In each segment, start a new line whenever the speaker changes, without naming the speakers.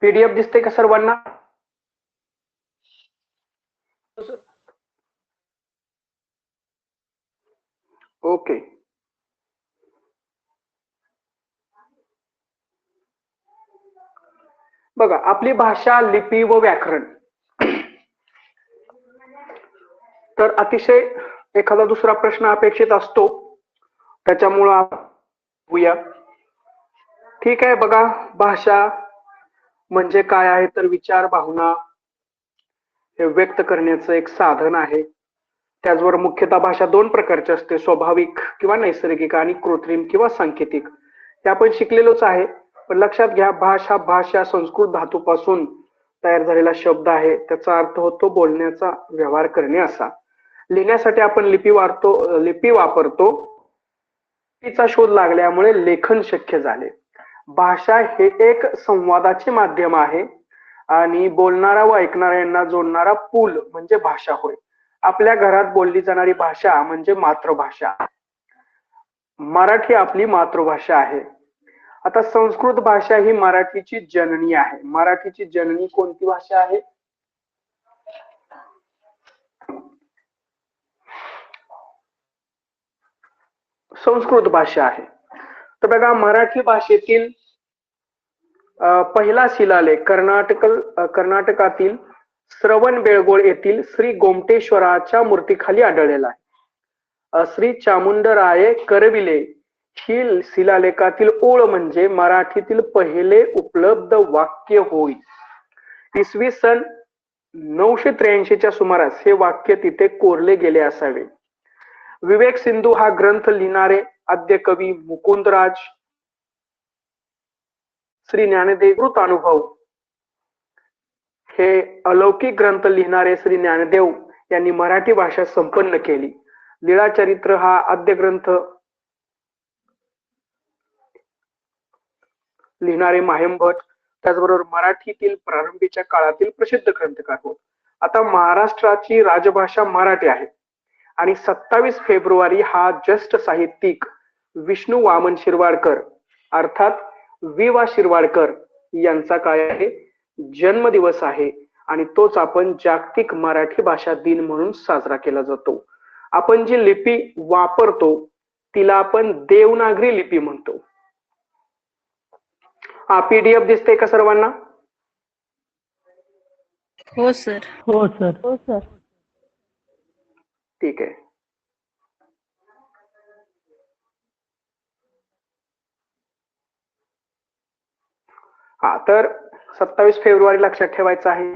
PDF दिसते का सर्वांना? ओके. बघा, आपली भाषा, लिपी व व्याकरण तर अतिशय एखादा दुसरा प्रश्न अपेक्षित असतो, त्याच्यामुळं होऊया. ठीक आहे. बघा, भाषा म्हणजे काय आहे तर विचार, भावना हे व्यक्त करण्याचं एक साधन आहे. त्याचबरोबर मुख्यतः भाषा दोन प्रकारची असते, स्वाभाविक किंवा नैसर्गिक आणि कृत्रिम किंवा सांकेतिक. हे आपण शिकलेलोच आहे. पण लक्षात घ्या, भाषा संस्कृत धातूपासून तयार झालेला शब्द आहे. त्याचा अर्थ होतो बोलण्याचा, व्यवहार करणे असा. लिहिण्यासाठी आपण लिपी वापरतो. लिपीचा शोध लागल्यामुळे लेखन शक्य झाले. भाषा हे एक संवादाचे माध्यम आहे आणि बोलणारा व ऐकणारा यांना जोडणारा पूल म्हणजे भाषा होय. आपल्या घरात बोलली जाणारी भाषा म्हणजे मातृभाषा. मराठी आपली मातृभाषा आहे. आता संस्कृत भाषा ही मराठीची जननी आहे. मराठीची जननी कोणती भाषा आहे? संस्कृत भाषा आहे. तर बघा, मराठी भाषेतील पहिला शिलालेख कर्नाटकातील श्रवणबेळगोळ येथील श्री गोमटेश्वराच्या मूर्तीखाली आढळलेला आहे. श्री चामुंडराये करविले ही शिलालेखातील ओळ म्हणजे मराठीतील पहिले उपलब्ध वाक्य होय. इसवी सन 983च्या सुमारास हे वाक्य तिथे कोरले गेले असावे. विवेक सिंधू हा ग्रंथ लिहिणारे आद्य कवी मुकुंदराज, श्री ज्ञानदेव अनुभव हे अलौकिक ग्रंथ लिहिणारे श्री ज्ञानदेव यांनी मराठी भाषा संपन्न केली. लीळाचरित्र हा आद्य ग्रंथ लिहिणारे मायंभट, त्याचबरोबर मराठीतील प्रारंभीच्या काळातील प्रसिद्ध ग्रंथकार होत. आता महाराष्ट्राची राजभाषा मराठी आहे आणि 27 फेब्रुवारी हा ज्येष्ठ साहित्यिक विष्णू वामन शिरवाडकर अर्थात वि.वा. शिरवाडकर यांचा काय आहे? जन्मदिवस आहे आणि तोच आपण जागतिक मराठी भाषा दिन म्हणून साजरा केला जातो. आपण जी लिपी वापरतो तिला आपण देवनागरी लिपी म्हणतो. हा पीडीएफ दिसते का सर्वांना?
हो सर.
हो सर. हो सर.
ठीक आहे. हा, तर 27 फेब्रुवारी लक्षात ठेवायचं आहे,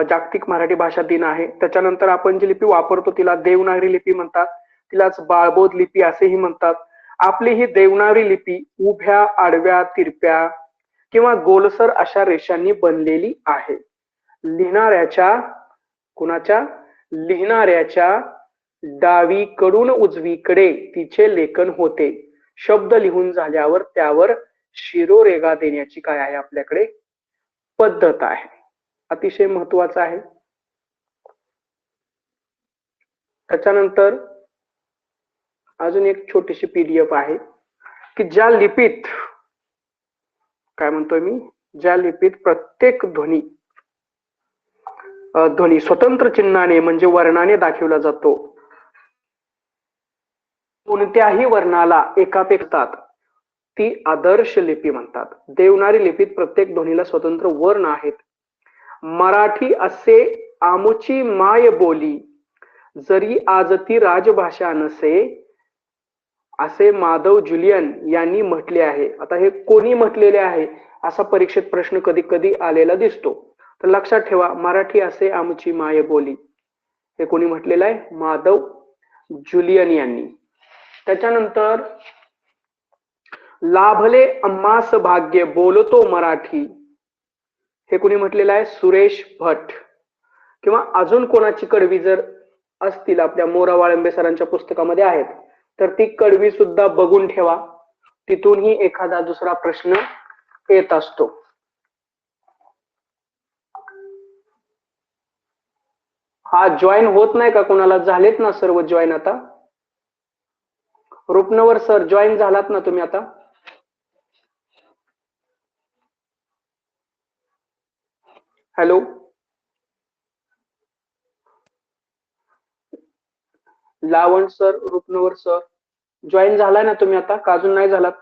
जागतिक मराठी भाषा दिन आहे. त्याच्यानंतर आपण जी लिपी वापरतो तिला देवनागरी लिपी म्हणतात, तिलाच बाळबोध लिपी असेही म्हणतात. आपली ही देवनागरी लिपी उभ्या, आडव्या, तिरप्या किंवा गोलसर अशा रेषांनी बनलेली आहे. लिहिणाऱ्याच्या डावीकडून उजवीकडे तिचे लेखन होते. शब्द लिहून झाल्यावर त्यावर शिरोरेगा देण्याची काय आहे आपल्याकडे पद्धत आहे. अतिशय महत्वाचं आहे. त्याच्यानंतर अजून एक छोटीशी पीडीएफ आहे की ज्या लिपीत काय म्हणतोय मी, ज्या लिपीत प्रत्येक ध्वनी स्वतंत्र चिन्हाने म्हणजे वर्णाने दाखवला जातो. कोणत्याही वर्णाला एकापेक्षा ती आदर्श लिपी म्हणतात. देवनागरी लिपीत प्रत्येक ध्वनीला स्वतंत्र वर्ण आहेत. मराठी असे आमुची माय बोली, जरी आज ती राजभाषा नसे, असे माधव जुलियन यांनी म्हटले आहे. आता हे कोणी म्हटलेले आहे असा परीक्षेत प्रश्न कधी कधी आलेला दिसतो. तर लक्षात ठेवा, मराठी असे आमची माय बोली हे कोणी म्हटलेलं आहे? माधव जुलियन यांनी. त्याच्यानंतर लाभले अम्मास भाग्य बोलतो मराठी हे कोणी म्हटलेलं आहे? सुरेश भट. किंवा अजून कोणाची कडवी जर असतील आपल्या मोरा वाळंबे सरांच्या पुस्तकामध्ये आहेत तर ती कडवी सुद्धा बघून ठेवा, तिथूनही एखादा दुसरा प्रश्न येत असतो. हा जॉईन होत नाही का कोणाला? झालेत ना सर्व जॉईन? आता रुपनवर सर जॉईन झालात ना तुम्ही आता? हॅलो, लावण सर, रुपनवर सर, जॉईन झालाय ना तुम्ही आता का अजून नाही झालात?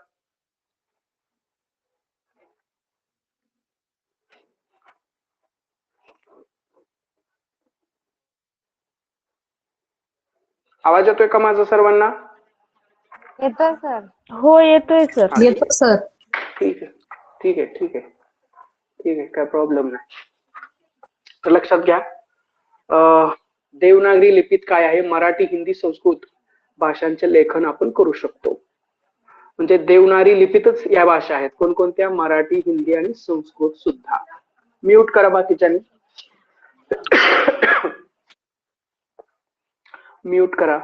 आवाज येतोय का माझा सर्वांना?
येतोय सर. हो येतोय सर.
हा,
येतो सर.
ठीक आहे ठीक आहे ठीक आहे ठीक आहे, काय प्रॉब्लेम नाही. तर लक्षात घ्या, देवनागरी लिपीत काय आहे, मराठी, हिंदी, संस्कृत भाषांचे लेखन आपण करू शकतो. म्हणजे देवनागरी लिपीतच या भाषा आहेत. कोणकोणत्या? मराठी, हिंदी आणि संस्कृत सुद्धा. म्यूट करा बाकीच्यांनी, म्यूट करा.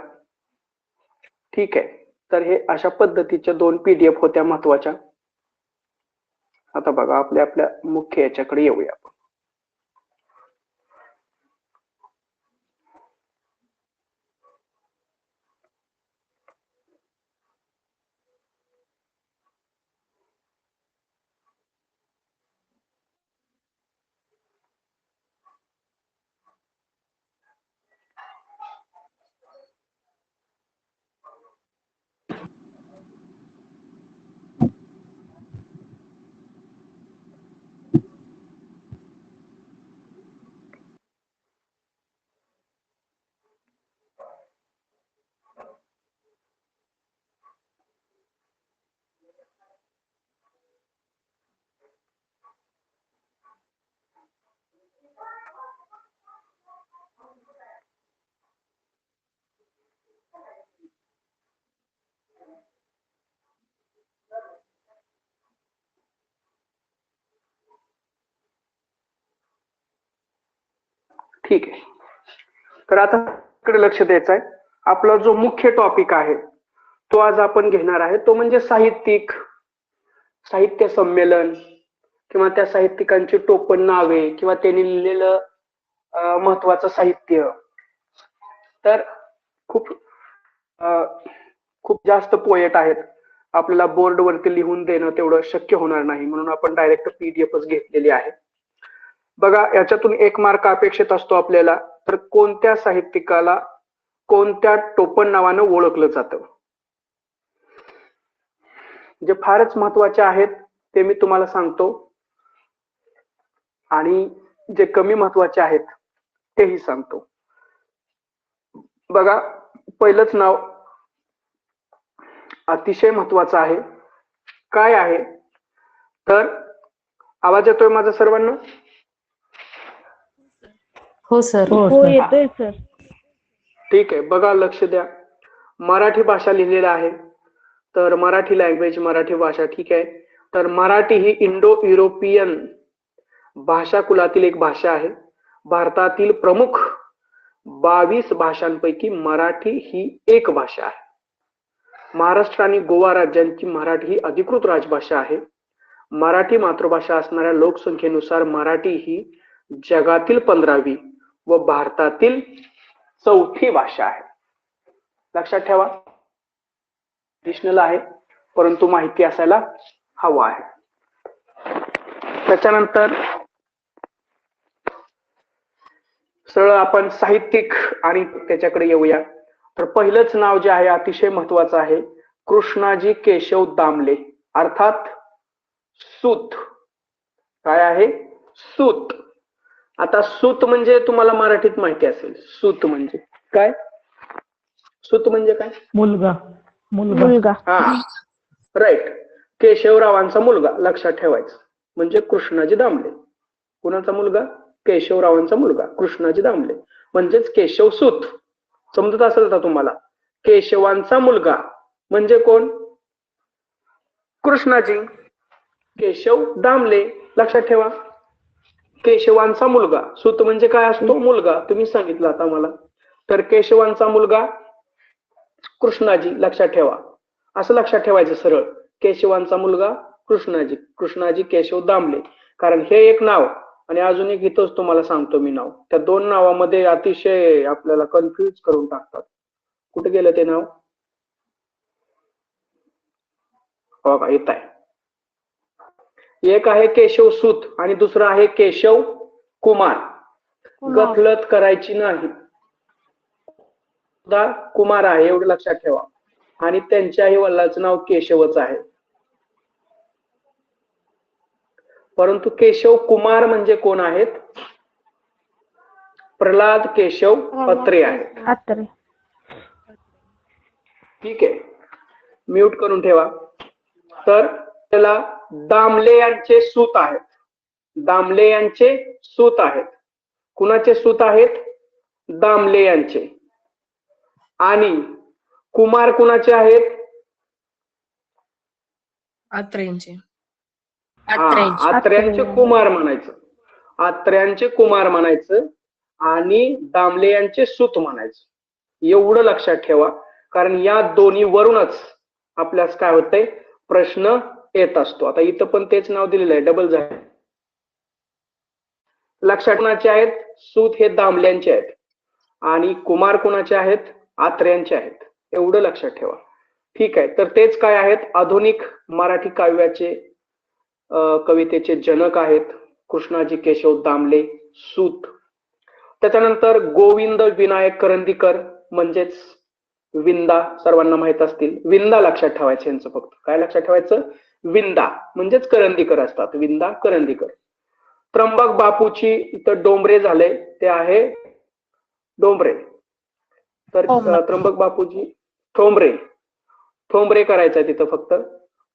ठीक आहे, तर हे अशा पद्धतीच्या 2 PDF होत्या महत्वाच्या. आता बघा, आपल्या मुख्य याच्याकडे येऊया. ठीक आहे, तर आता इकडे लक्ष द्यायचं आहे. आपला जो मुख्य टॉपिक आहे तो आज आपण घेणार आहे, तो म्हणजे साहित्यिक, साहित्य संमेलन किंवा त्या साहित्यिकांची टोपण नावे किंवा त्यांनी लिहिलेलं महत्वाचं साहित्य. तर खूप खूप जास्त पोएट आहेत, आपल्याला बोर्डवरती लिहून देणं तेवढं शक्य होणार नाही, म्हणून आपण डायरेक्ट PDFच घेतलेली आहे. बघा, याच्यातून 1 मार्क अपेक्षित असतो आपल्याला. तर कोणत्या साहित्यिकाला कोणत्या टोपण नावानं ओळखलं जातं, जे फारच महत्वाचे आहेत ते मी तुम्हाला सांगतो, आणि जे कमी महत्वाचे आहेत तेही सांगतो. बघा, पहिलंच नाव अतिशय महत्वाचं आहे. काय आहे तर, आवाज येतोय माझा सर्वांना?
हो सर.
हो येतोय सर.
ठीक आहे, बघा लक्ष द्या. मराठी भाषा लिहिलेला आहे, तर मराठी लँग्वेज, मराठी भाषा. ठीक आहे, तर मराठी ही इंडो युरोपियन भाषा कुलातील एक भाषा आहे. भारतातील प्रमुख 22 भाषांपैकी मराठी ही एक भाषा आहे. महाराष्ट्र आणि गोवा राज्यांची मराठी ही अधिकृत राजभाषा आहे. मराठी मातृभाषा असणाऱ्या लोकसंख्येनुसार मराठी ही जगातील 15वी व भारतातील 4थी भाषा आहे. लक्षात ठेवा, ऍडिशनल आहे परंतु माहिती असायला हवा आहे. त्याच्यानंतर सरळ आपण साहित्यिक आणि त्याच्याकडे येऊया. तर पहिलंच नाव जे आहे अतिशय महत्वाचं आहे, कृष्णाजी केशव दामले, अर्थात सूत. काय आहे? सूत. आता सूत म्हणजे तुम्हाला मराठीत माहिती असेल, सूत म्हणजे काय? सूत म्हणजे काय?
मुलगा. मुलगा.
हा, राईट. केशवरावांचा मुलगा, लक्षात ठेवायचं. म्हणजे कृष्णाजी दामले. कुणाचा मुलगा? केशवरावांचा मुलगा कृष्णाजी दामले, म्हणजेच केशव सूत. समजत असेल का तुम्हाला? केशवांचा मुलगा म्हणजे कोण? कृष्णाजी. केशव दामले, लक्षात ठेवा. केशवांचा मुलगा, सूत म्हणजे काय असतो? मुलगा. तुम्ही सांगितलं आता मला. तर केशवांचा मुलगा कृष्णाजी, लक्षात ठेवा. असं लक्षात ठेवायचं सरळ, केशवांचा मुलगा कृष्णाजी, कृष्णाजी केशव दामले. कारण हे एक नाव आणि अजून एक इथंच तुम्हाला सांगतो मी नाव, त्या 2 नावामध्ये अतिशय आपल्याला कन्फ्युज करून टाकतात. कुठे गेलं ते नाव? हो का, येत आहे. एक आहे केशव सूत आणि दुसरं आहे केशव कुमार.
कुमार.
गफलत करायची नाही. सुद्धा कुमार आहे एवढं लक्षात ठेवा. आणि त्यांच्याही वडिलांचं नाव केशवच आहे. परंतु केशव कुमार म्हणजे कोण आहेत? प्रल्हाद केशव अत्रे आहेत.
अत्रे.
ठीक आहे, म्यूट करून ठेवा. तर त्याला दामले यांचे सूत आहेत. दामले यांचे सूत आहेत. कुणाचे सूत आहेत? दामले यांचे. आणि कुमार कुणाचे आहेत?
आत्र्यांचे.
आत्र्यांचे कुमार म्हणायचं. आत्र्यांचे कुमार म्हणायचं आणि दामले यांचे सूत म्हणायचं. एवढं लक्षात ठेवा, कारण या दोन्ही वरूनच आपल्यास काय होतंय, प्रश्न येत असतो. आता इथं पण तेच नाव दिलेलं आहे, डबल झालं. लक्षात कुणाचे आहेत? सूत हे दामल्यांचे आहेत आणि कुमार कुणाचे आहेत? आत्र्यांचे आहेत. एवढं लक्षात ठेवा. ठीक आहे, तर तेच काय आहेत? आधुनिक मराठी काव्याचे कवितेचे जनक आहेत कृष्णाजी केशव दामले सूत. त्याच्यानंतर गोविंद विनायक करंदीकर म्हणजेच विंदा, सर्वांना माहित असतील. विंदा लक्षात ठेवायचं यांचं, फक्त काय लक्षात ठेवायचं? विंदा म्हणजेच करंदीकर असतात. विंदा करंदीकर. त्र्यंबक बापूची इथं डोंबरे झाले, ते आहे डोंबरे. तर त्र्यंबक बापूजी ठोंबरे. ठोंबरे करायचं तिथं फक्त.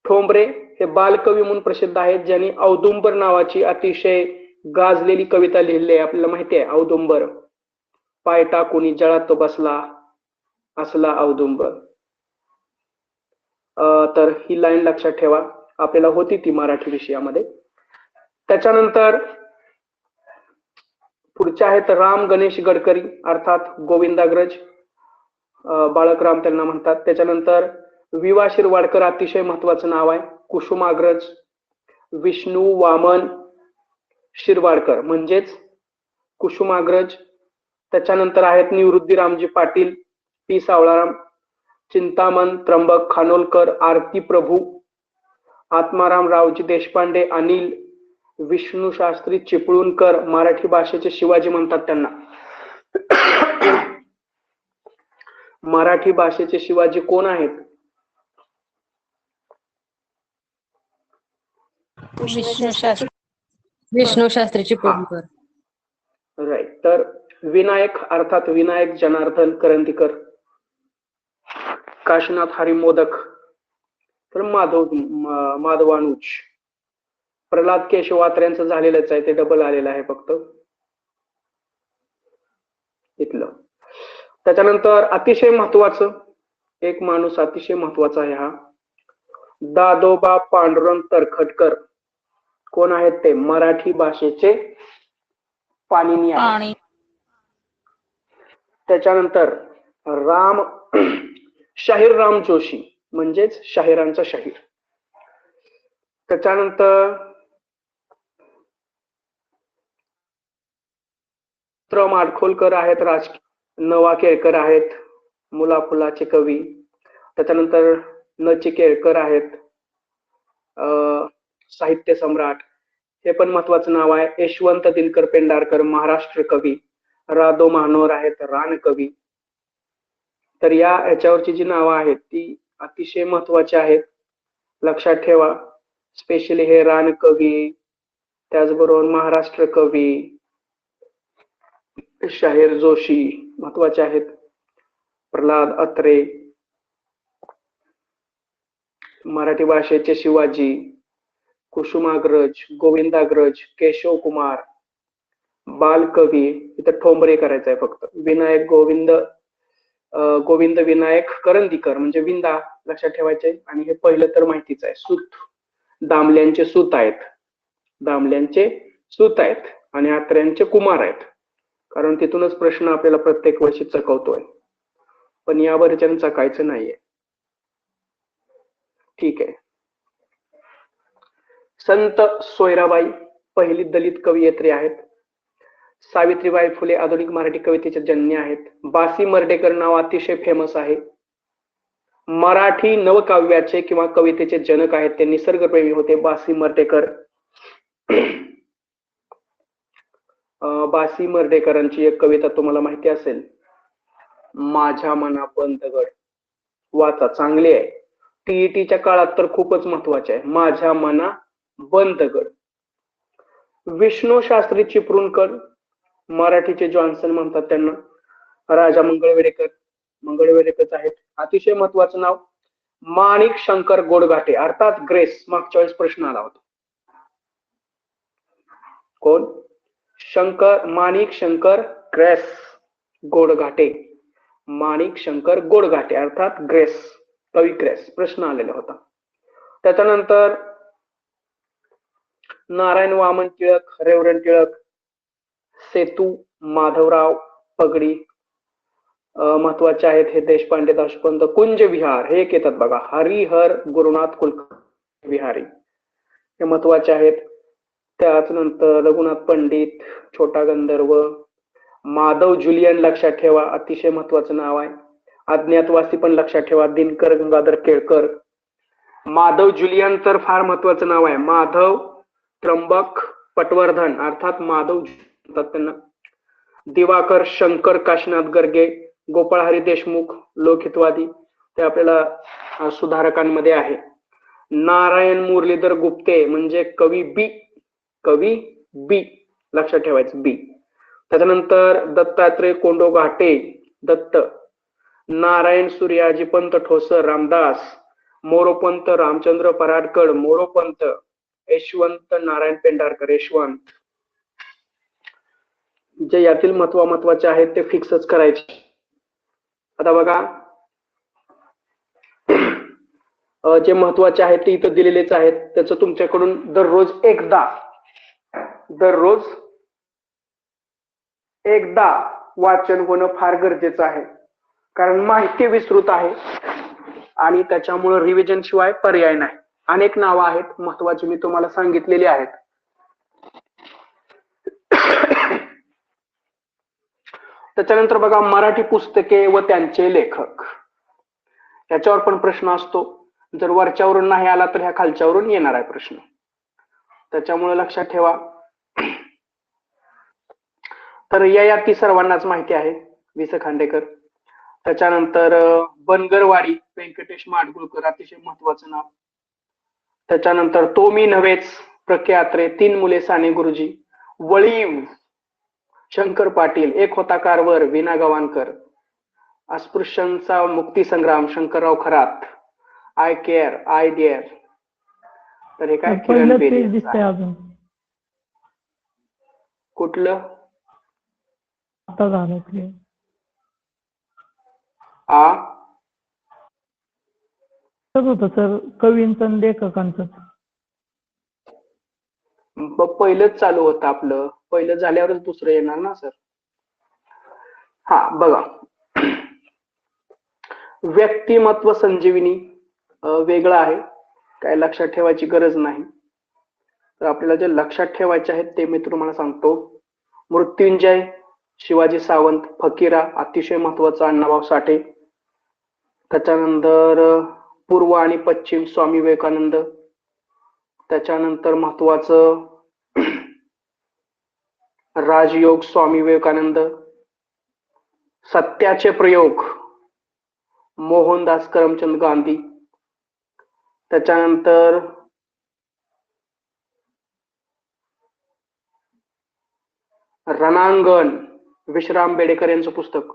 ठोंबरे हे बालकवी म्हणून प्रसिद्ध आहेत, ज्यांनी औदुंबर नावाची अतिशय गाजलेली कविता लिहिली आहे. आपल्याला माहिती आहे औदुंबर. पाय टाकुनी जळात बसला असला औदुंबर. तर ही लाईन लक्षात ठेवा, आपल्याला होती ती मराठी विषयामध्ये. त्याच्यानंतर पुढचे आहेत राम गणेश गडकरी, अर्थात गोविंदाग्रज. बाळकराम त्यांना म्हणतात. त्याच्यानंतर विवा शिरवाडकर, अतिशय महत्वाचं नाव आहे. कुसुमाग्रज. विष्णू वामन शिरवाडकर म्हणजेच कुसुमाग्रज. त्याच्यानंतर आहेत निवृत्ती रामजी पाटील, पी सावळाराम, चिंतामण त्र्यंबक खानोलकर, आरती प्रभू, आत्माराम रावजी देशपांडे, अनिल, विष्णू शास्त्री चिपळूणकर. मराठी भाषेचे शिवाजी म्हणतात त्यांना. मराठी भाषेचे शिवाजी कोण आहेत?
विष्णू शास्त्री चिपळूणकर.
राईट. तर विनायक अर्थात विनायक जनार्दन करंदीकर. काशीनाथ हरी मोदक, तर माधवानुज. प्रल्हाद केशव अत्र्यांचं झालेलंच आहे, ते डबल आलेलं आहे फक्त इथलं. त्याच्यानंतर अतिशय महत्वाचं एक माणूस, अतिशय महत्वाचा आहे हा, दादोबा पांडुरंग तरखडकर. कोण आहेत ते? मराठी भाषेचे पाणिनी आहेत. त्याच्यानंतर शाहीर जोशी म्हणजेच शाहिरांचा शाहीर. त्याच्यानंतर माडखोलकर आहेत, नवा केळकर आहेत, मुला फुलाचे कवी. त्याच्यानंतर नची केळकर आहेत, साहित्य सम्राट. हे पण महत्वाचं नाव आहे. यशवंत दिनकर पेंढारकर, महाराष्ट्र कवी. राधो महानोर आहेत, रान कवी. तर याच्यावरची जी नावं आहेत ती अतिशय महत्वाची आहेत, लक्षात ठेवा. स्पेशली हे रान कवी, त्याचबरोबर महाराष्ट्र कवी, शाहीर जोशी महत्वाचे आहेत. प्रल्हाद अत्रे, मराठी भाषेचे शिवाजी, कुसुमाग्रज, गोविंदाग्रज, केशव कुमार, बालकवी. इथं ठोंबरे करायचं आहे फक्त. विनायक गोविंद विनायक करंदीकर म्हणजे विंदा लक्षात ठेवायचे. आणि हे पहिलं तर माहितीच आहे, सूत. दामल्यांचे सूत आहेत. दामल्यांचे सूत आहेत आणि आत्र्यांचे कुमार आहेत, कारण तिथूनच प्रश्न आपल्याला प्रत्येक वर्षी चकवतोय. पण यावर चकायचं नाहीये. ठीक आहे. संत सोयराबाई पहिली दलित कवयित्री आहेत. सावित्रीबाई फुले आधुनिक मराठी कवितेचे जननी आहेत. बासी मर्डेकर नाव अतिशय फेमस आहे. मराठी नवकाव्याचे किंवा कवितेचे जनक आहेत. ते निसर्गप्रेमी होते बासी मर्डेकर. बासी मर्ढेकरांची एक कविता तुम्हाला माहिती असेल, माझ्या मना दगड. वाचा, चांगली आहे. टीईटीच्या काळात तर खूपच महत्वाचे आहे. माझ्या मना दगड. विष्णू शास्त्री चिपळूणकर, मराठीचे जॉन्सन म्हणतात त्यांना. राजा मंगळवेढेकर आहेत. अतिशय महत्वाचं नाव माणिक शंकर गोडघाटे अर्थात ग्रेस. मागच्या वेळेस प्रश्न आला होता. कोण? माणिक शंकर ग्रेस गोडघाटे. माणिक शंकर गोडघाटे अर्थात ग्रेस, कवी ग्रेस. प्रश्न आलेला होता. त्याच्यानंतर नारायण वामन टिळक, रेवरंड टिळक, सेतू माधवराव पगडी महत्वाचे आहेत. हे देशपांडे, दाशपंत, कुंज विहार हे एक येतात बघा. हरिहर गुरुनाथ कुलकर्णी विहारी हे महत्वाचे आहेत. त्याच नंतर रघुनाथ पंडित, छोटा गंधर्व, माधव जुलियन लक्षात ठेवा, अतिशय महत्वाचं नाव आहे. अज्ञातवासी पण लक्षात ठेवा, दिनकर गंगाधर केळकर. माधव जुलियन तर फार महत्वाचं नाव आहे. माधव त्र्यंबक पटवर्धन अर्थात माधव म्हणतात त्यांना. दिवाकर शंकर काशीनाथ गर्गे, गोपाळ हरी देशमुख लोकहितवादी, ते आपल्याला सुधारकांमध्ये आहे. नारायण मुरलीधर गुप्ते म्हणजे कवी बी लक्षात ठेवायचं, बी. त्याच्यानंतर दत्तात्रय कोंडो घाटे, दत्त. नारायण सूर्याजी पंत ठोसर, रामदास. मोरोपंत रामचंद्र पराडकर, मोरोपंत. यशवंत नारायण पेंढारकर, यशवंत. जे यातील महत्वाचे आहेत ते फिक्सच करायचे. आता बघा, जे महत्वाचे आहेत ते इथं दिलेलेच आहेत. त्याचं तुमच्याकडून दररोज एकदा वाचन होणं फार गरजेचं आहे, कारण माहिती विस्तृत आहे आणि त्याच्यामुळे रिव्हिजन शिवाय पर्याय नाही. अनेक नावं आहेत महत्वाची, मी तुम्हाला सांगितलेली आहेत. त्याच्यानंतर बघा, मराठी पुस्तके व त्यांचे लेखक, याच्यावर पण प्रश्न असतो. जर वरच्यावरून नाही आला तर ह्या खालच्यावरून येणार आहे प्रश्न. त्याच्यामुळे लक्षात ठेवा. तर ययाती सर्वांनाच माहिती आहे, वि स खांडेकर. त्याच्यानंतर बनगरवाडी व्यंकटेश माडगुळकर, अतिशय महत्वाचं नाव. त्याच्यानंतर तो मी नव्हेच, प्र के अत्रे. तीन मुले साने गुरुजी. वळीव शंकर पाटील. एक होता कारवर विना गवाणकर. अस्पृश्यांचा मुक्ती संग्राम Shankarrao Kharat. I care I dare. तर हे काय किरण बेरी. कुठलं?
आता झालं क्लिअर. होतं सर, कवींचं आणि लेखकांचं.
पहिलंच चालू होतं आपलं. पहिलं झाल्यावरच दुसरं येणार ना सर. हा बघा, व्यक्तिमत्व संजीवनी वेगळं आहे, काय लक्षात ठेवायची गरज नाही. तर आपल्याला जे लक्षात ठेवायचे आहेत ते मी तुम्हाला सांगतो. मृत्युंजय शिवाजी सावंत, फकीरा अतिशय महत्वाचा अण्णाभाऊ साठे. त्याच्यानंतर पूर्व आणि पश्चिम स्वामी विवेकानंद. त्याच्यानंतर महत्वाचं राजयोग स्वामी विवेकानंद. सत्याचे प्रयोग मोहनदास करमचंद गांधी. त्याच्यानंतर रणांगण विश्राम बेडेकर यांचं पुस्तक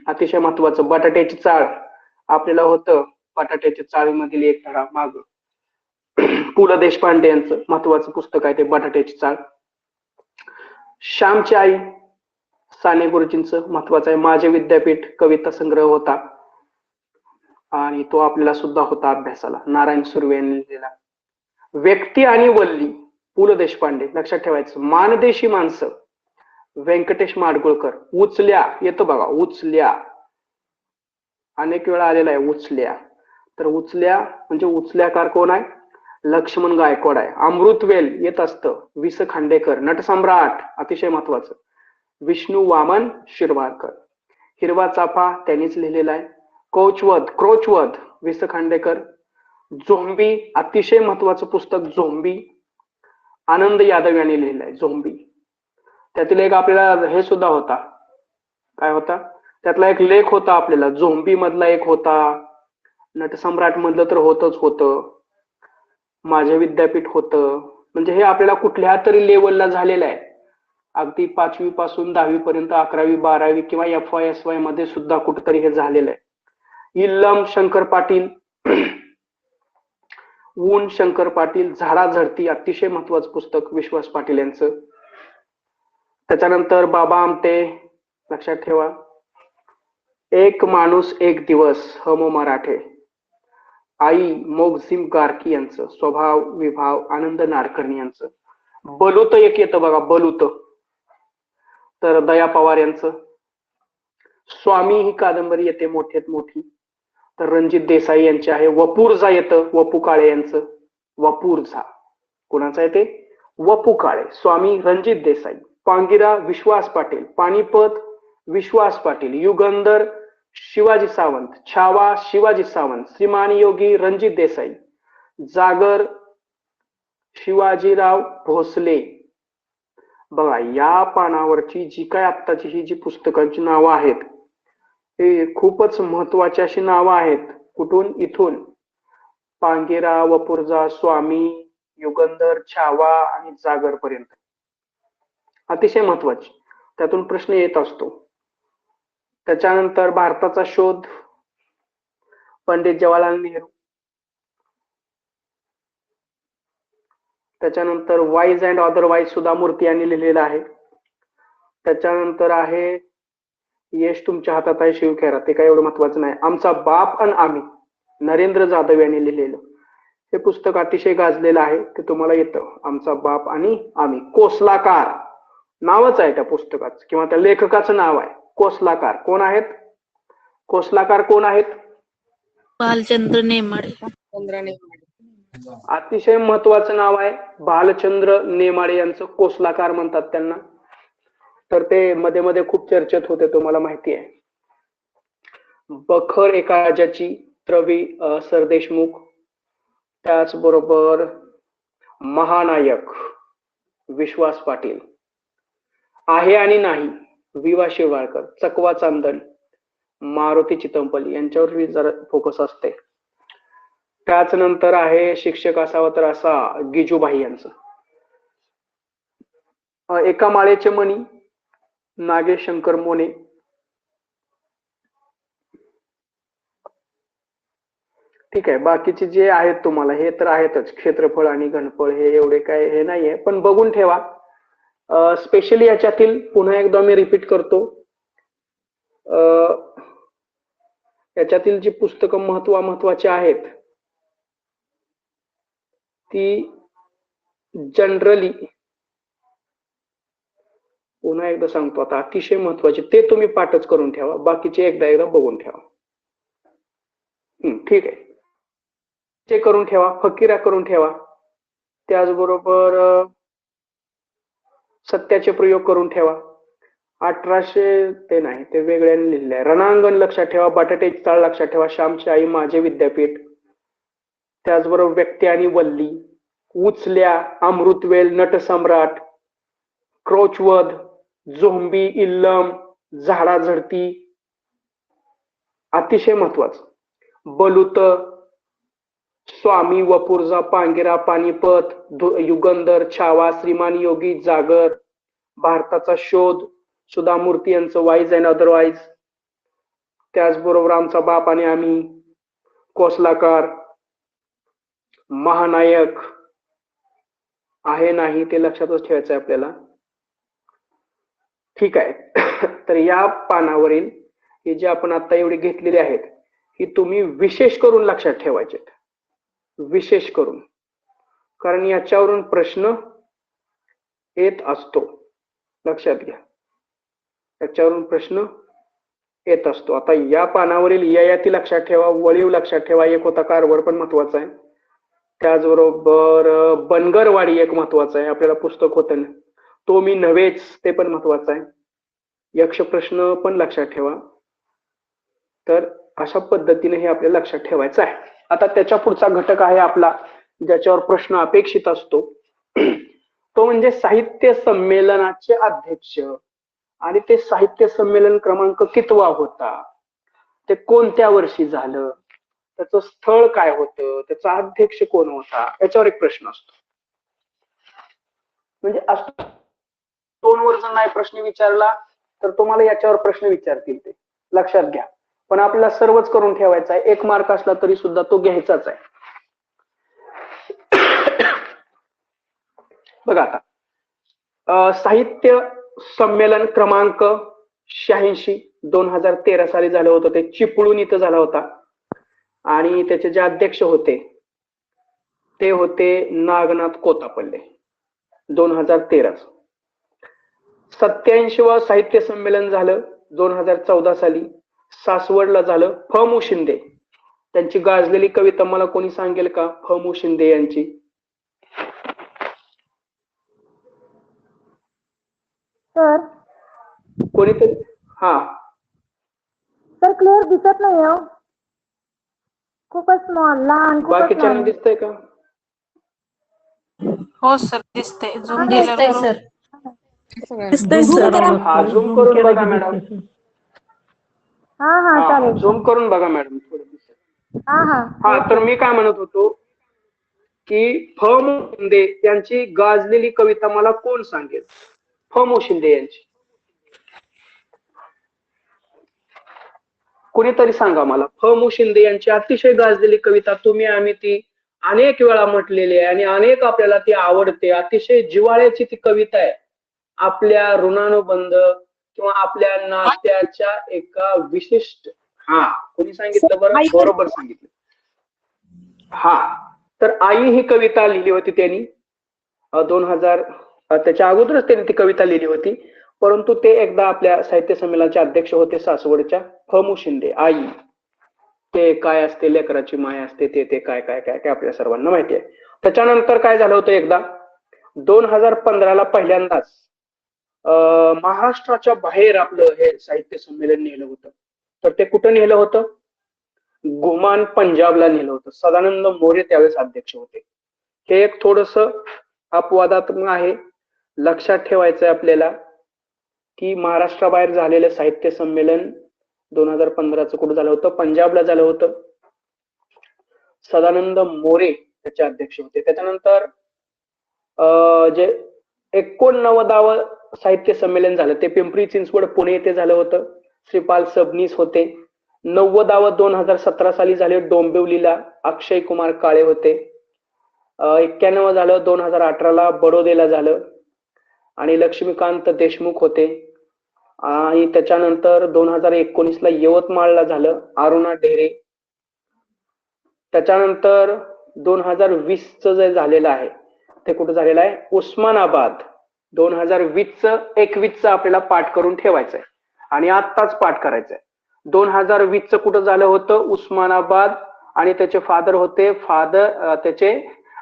अतिशय महत्वाचं. बटाट्याची चाळ आपल्याला होतं, बटाट्याच्या चाळीमधील एक धडा माग. पु ल देशपांडे यांचं महत्वाचं पुस्तक आहे ते बटाट्याची चाळ. श्यामची आई साने गुरुजींचं महत्वाचं आहे. माझे विद्यापीठ कविता संग्रह होता आणि तो आपल्याला सुद्धा होता अभ्यासाला. नारायण सुर्वे यांनी लिहिलेला. व्यक्ती आणि वल्ली पु ल देशपांडे लक्षात ठेवायचं. मानदेशी माणसं व्यंकटेश माडगुळकर. उचल्या येतो बघा, उचल्या अनेक वेळा आलेला आहे उचल्या. तर उचल्या म्हणजे उचल्याकार कोण आहे? लक्ष्मण गायकवाड आहे. अमृतवेल येत असतं, वि स खांडेकर. नटसम्राट अतिशय महत्वाचं विष्णू वामन शिरवाडकर. हिरवा चाफा त्यांनीच लिहिलेला आहे. क्रोचवध वि स खांडेकर. झोंबी अतिशय महत्वाचं पुस्तक झोंबी आनंद यादव यांनी लिहिलं आहे. झोंबी. त्यातील एक आपल्याला हे सुद्धा होता, काय होता त्यातला एक लेख होता आपल्याला, झोंबी मधला एक होता, नटसम्राट मधलं तर होतच होतं, माझे विद्यापीठ होतं. म्हणजे हे आपल्याला कुठल्या तरी लेवलला झालेलं आहे, अगदी 5वी पासून 10वी पर्यंत, 11वी 12वी किंवा FY SY मध्ये सुद्धा कुठेतरी हे झालेलं आहे. इल्लम शंकर पाटील, ऊन शंकर पाटील, झाडाझडती अतिशय महत्वाचं पुस्तक विश्वास पाटील यांचं. त्याच्यानंतर बाबा आमटे, लक्षात ठेवा. एक माणूस एक दिवस, ह मो मराठे. आई मोगझिम गारकी यांचं, स्वभाव विभाव आनंद नाडकर्णी यांचं. बलूत एक येतं बघा, बलूत, तर दया पवार यांचं. स्वामी ही कादंबरी येते मोठ्यात मोठी, तर रणजित देसाई यांची आहे. वपुर्झा येतं, वपू काळे यांचं. वपुर्झा कोणाचं आहे ते? वपू काळे. स्वामी रणजित देसाई. पांगिरा विश्वास पाटील. पानिपत विश्वास पाटील. युगंधर शिवाजी सावंत. छावा शिवाजी सावंत. श्रीमान योगी रणजित देसाई. जागर शिवाजीराव भोसले. बघा या पानावरची जी काय आत्ताची ही जी पुस्तकांची नावं आहेत, हे खूपच महत्वाची अशी नावं आहेत. कुठून? इथून. पांगेरा, वपुर्झा, स्वामी, युगंधर, छावा आणि जागर पर्यंत अतिशय महत्वाची, त्यातून प्रश्न येत असतो. त्याच्यानंतर भारताचा शोध, पंडित जवाहरलाल नेहरू. त्याच्यानंतर वाईज अँड अदरवाईज सुद्धा मूर्ती यांनी लिहिलेलं आहे. त्याच्यानंतर आहे यश तुमच्या हातात आहे शिवखेरा, ते काय एवढं महत्वाचं नाही. आमचा बाप आणि आम्ही, नरेंद्र जाधव यांनी लिहिलेलं हे पुस्तक अतिशय गाजलेलं आहे, ते तुम्हाला येतं. आमचा बाप आणि आम्ही. कोसलाकार नावच आहे त्या पुस्तकाचं, किंवा त्या लेखकाचं नाव आहे कोसलाकार. कोण आहेत कोसलाकार? कोण आहेत?
भालचंद्र नेमाडे.
अतिशय महत्वाचं नाव आहे, भालचंद्र नेमाडे यांचं. कोसलाकार म्हणतात त्यांना. तर ते मध्ये मध्ये खूप चर्चेत होते, तुम्हाला माहिती आहे. बखर एका राजाची, रवी सरदेशमुख. त्याचबरोबर महानायक विश्वास पाटील. आहे आणि नाही विवा शिरवाळकर. चकवा चांदण मारुती चितमपल्ली यांच्यावर जरा फोकस असते. त्याच नंतर आहे शिक्षक असावा तर असा गिजूभाई यांचं. एका माळेचे मणी नागेश शंकर मोने. ठीक आहे, बाकीचे जे आहेत तुम्हाला हे तर आहेतच, क्षेत्रफळ आणि घनफळ हे एवढे काय हे नाहीये, पण बघून ठेवा. स्पेशली याच्यातील पुन्हा एकदा मी रिपीट करतो, याच्यातील जी पुस्तकं महत्वाची आहेत ती जनरली, पुन्हा एकदा सांगतो आता, अतिशय महत्वाचे ते तुम्ही पाठच करून ठेवा, बाकीचे एकदा बघून ठेवा. ठीक आहे, ते करून ठेवा. फकीरा करून ठेवा. त्याचबरोबर सत्याचे प्रयोग करून ठेवा. 1800 ते नाही, ते वेगळ्याने लिहिलं आहे. रणांगण लक्षात ठेवा. बटाट्याची चाळ लक्षात ठेवा. श्यामची आई, माझे विद्यापीठ. त्याचबरोबर व्यक्ती आणि वल्ली, उचल्या, अमृतवेल, नटसम्राट, क्रोचवध, झोंबी, इल्लम, झाडाझडती, अतिशय महत्वाचं, बलूत, स्वामी, वपुर्झा, पांगिरा, पानिपत, युगंधर, छावा, श्रीमान योगी, जागर, भारताचा शोध, सुधा मूर्ती यांचं वाईज अँड अदरवाईज. त्याचबरोबर आमचा बाप आणि आम्ही, कोसलाकार, महानायक, आहे नाही ते लक्षातच ठेवायचं आहे आपल्याला. ठीक आहे. तर या पानावरील हे जे आपण आता एवढे घेतलेले आहेत, ही तुम्ही विशेष करून लक्षात ठेवायचे, विशेष करून, कारण याच्यावरून प्रश्न येत असतो. लक्षात घ्या, याच्यावरून प्रश्न येत असतो. आता या पानावरील ययाती लक्षात ठेवा, वळीव लक्षात ठेवा, एक होता कारवर पण महत्वाचा आहे. त्याचबरोबर बनगरवाडी एक महत्वाचं आहे, आपल्याला पुस्तक होतं ना, तो मी नव्हेच, ते पण महत्वाचं आहे. यक्ष प्रश्न पण लक्षात ठेवा. तर अशा पद्धतीने हे आपल्याला लक्षात ठेवायचं आहे. आता त्याच्या पुढचा घटक आहे आपला, ज्याच्यावर प्रश्न अपेक्षित असतो, तो म्हणजे साहित्य संमेलनाचे अध्यक्ष. आणि ते साहित्य संमेलन क्रमांक कितवा होता, ते कोणत्या वर्षी झालं, त्याचं स्थळ काय होतं, त्याचा अध्यक्ष कोण होता, याच्यावर एक प्रश्न असतो. म्हणजे असं 2 वर जर नाही प्रश्न विचारला तर तुम्हाला याच्यावर प्रश्न विचारतील, ते लक्षात घ्या. पण आपल्याला सर्वच करून ठेवायचा आहे. 1 मार्क असला तरी सुद्धा तो घ्यायचाच आहे. बघा आता साहित्य संमेलन क्रमांक 86 2013 साली झालं होतं. ते चिपळूण इथं झाला होता आणि त्याचे जे अध्यक्ष होते ते होते नागनाथ कोतापल्ले. 2013. 87व साहित्य संमेलन झालं 2014 साली सासवडला झालं. फ मु शिंदे त्यांची गाजलेली कविता मला कोणी सांगेल का, फ मु शिंदे यांची?
सर
कोणीतरी? हा
सर क्लिअर दिसत नाही हो, खूपच स्मॉल, लहान, खूपच
बाकीच्यांना
लहान.
दिसतंय का?
हो सर दिसतंय. झूम
दिसतंय
केल्यावर
सर.
Zoom
Zoom
करावं
करा.
लागतं.
हा, zoom
Zoom
करून
केलं
बघा
की
मॅडम.
दिसतंय सर.
हा हा
हा
चालेल.
झूम करून बघा मॅडम, थोडं दिसेल.
हा हा
हा तर मी काय म्हणत होतो की फ मु शिंदे यांची गाजलेली कविता मला कोण सांगेल? फ मु शिंदे यांची कोणीतरी सांगा मला. फ मु शिंदे यांची अतिशय गाजलेली कविता, तुम्ही आम्ही ती अनेक वेळा म्हटलेली आहे आणि अनेक आपल्याला ती आवडते. अतिशय जिव्हाळ्याची ती कविता आहे. आपल्या ऋणानुबंध किंवा आपल्या नात्याच्या एका विशिष्ट, हा कोणी सांगितलं बरं? बरोबर सांगितलं. हा तर आई ही कविता लिहिली होती त्यांनी 2000, त्याच्या अगोदरच त्यांनी ती कविता लिहिली होती. परंतु ते एकदा आपल्या साहित्य संमेलनाचे अध्यक्ष होते सासवडच्या. फ मु शिंदे, आई. ते काय असते, लेकराची माय असते, ते काय काय काय काय आपल्या सर्वांना माहिती आहे. त्याच्यानंतर काय झालं होतं, एकदा 2015ला पहिल्यांदाच महाराष्ट्राच्या बाहेर आपलं हे साहित्य संमेलन नेलं होतं. तर ते कुठं नेलं होतं? गोमान, पंजाबला नेलं होतं. सदानंद मोरे त्यावेळेस अध्यक्ष होते. हे एक थोडस अपवादात्मक आहे. लक्षात ठेवायचंय आपल्याला की महाराष्ट्राबाहेर झालेलं साहित्य संमेलन 2015चं कुठं झालं होतं? पंजाबला झालं होतं. सदानंद मोरे त्याचे अध्यक्ष होते. त्याच्यानंतर जे 89व साहित्य संमेलन झालं ते पिंपरी चिंचवड पुणे येथे झालं होतं. श्रीपाल सबनीस होते. 90व 2017 साली झाले डोंबिवलीला, अक्षय कुमार काळे होते. 91 झालं 2018ला बडोदेला झालं आणि लक्ष्मीकांत देशमुख होते. आणि त्याच्यानंतर 2019ला यवतमाळला झालं, अरुणा ढेरे. त्याच्यानंतर 2020चं जे झालेलं आहे ते कुठं झालेलं आहे? उस्मानाबाद. 2021चं आपल्याला पाठ करून ठेवायचंय आणि आत्ताच पाठ करायचंय. 2020चं कुठं झालं होतं? उस्मानाबाद. आणि त्याचे फादर होते, त्याचे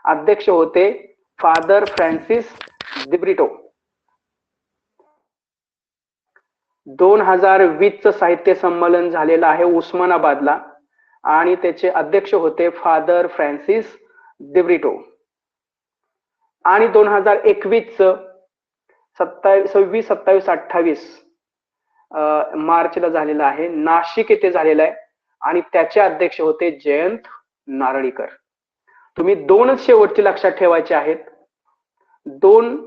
अध्यक्ष होते फादर फ्रान्सिस दिब्रिटो. 2020चं साहित्य संमेलन झालेलं आहे उस्मानाबादला आणि त्याचे अध्यक्ष होते फादर फ्रान्सिस दिब्रिटो. आणि 2021चं 26, 27, 28 मार्चला झालेलं आहे, नाशिक येथे झालेलं आहे आणि त्याचे अध्यक्ष होते जयंत नारळीकर. तुम्ही 2च शेवटची लक्षात ठेवायचे आहेत. 2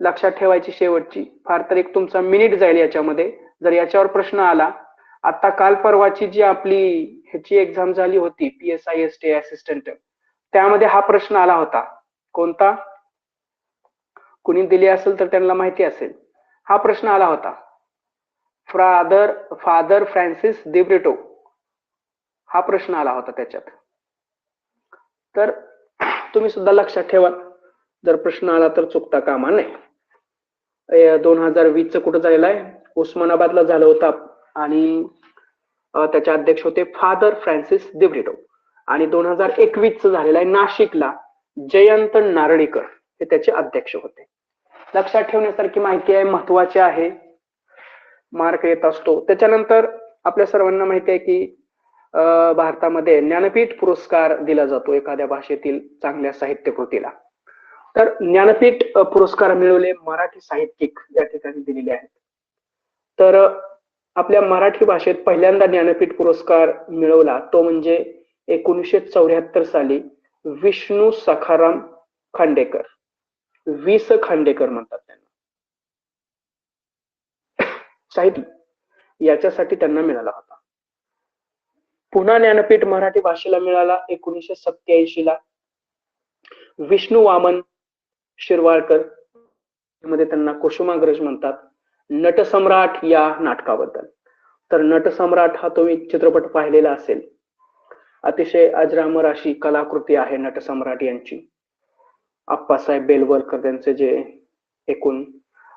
लक्षात ठेवायची शेवटची. फार तर एक तुमचा मिनिट जाईल याच्यामध्ये जर याच्यावर प्रश्न आला. आता काल परवाची जी आपली ह्याची एक्झाम झाली होती PSIST असिस्टंट, त्यामध्ये हा प्रश्न आला होता. कोणता? कुणी दिली असेल तर त्यांना माहिती असेल. हा प्रश्न आला होता, फादर फ्रान्सिस दिब्रिटो, हा प्रश्न आला होता त्याच्यात. तर तुम्ही सुद्धा लक्षात ठेवा, जर प्रश्न आला तर चुकता कामा नये. 2020चं कुठं झालेलं आहे? उस्मानाबादला झालं होतं आणि त्याचे अध्यक्ष होते फादर फ्रान्सिस दिब्रिटो. आणि 2021चं झालेलं आहे नाशिकला, जयंत नारळीकर हे त्याचे अध्यक्ष होते. लक्षात ठेवण्यासारखी माहिती आहे, महत्वाची आहे, मार्क येत असतो. त्याच्यानंतर आपल्या सर्वांना माहिती आहे की भारतामध्ये ज्ञानपीठ पुरस्कार दिला जातो एखाद्या भाषेतील चांगल्या साहित्य कृतीला. तर ज्ञानपीठ पुरस्कार मिळवले मराठी साहित्यिक या ठिकाणी दिलेले आहेत. तर आपल्या मराठी भाषेत पहिल्यांदा ज्ञानपीठ पुरस्कार मिळवला तो म्हणजे 1974 साली विष्णू सखाराम खांडेकर, विस खांडेकर म्हणतात त्यांना. साहित्य याच्यासाठी त्यांना मिळाला होता. पुन्हा ज्ञानपीठ मराठी भाषेला मिळाला 1987 ला विष्णू वामन शिरवाळकर, मध्ये त्यांना कुसुमाग्रज म्हणतात, नटसम्राट या नाटकाबद्दल. तर नटसम्राट हा तुम्ही चित्रपट पाहिलेला असेल. अतिशय अजरामर अशी कलाकृती आहे नटसम्राट यांची. आप्पासाहेब बेलवलकर त्यांचे जे एकूण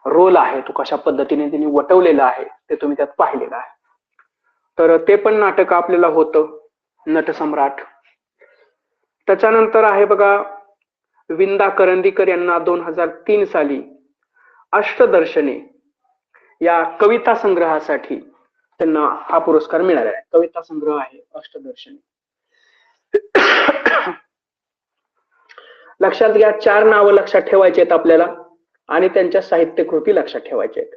रोल आहे तो कशा पद्धतीने त्यांनी वटवलेला आहे ते तुम्ही त्यात पाहिलेलं आहे. तर ते पण नाटक आपल्याला होतं नटसम्राट. त्याच्यानंतर आहे बघा विंदा करंदीकर यांना 2003 साली अष्टदर्शने या कविता संग्रहासाठी त्यांना हा पुरस्कार मिळाला आहे. कविता संग्रह आहे अष्टदर्शने. लक्षात घ्या, 4 नावं लक्षात ठेवायची आहेत आपल्याला आणि त्यांच्या साहित्य कृती लक्षात ठेवायच्या आहेत.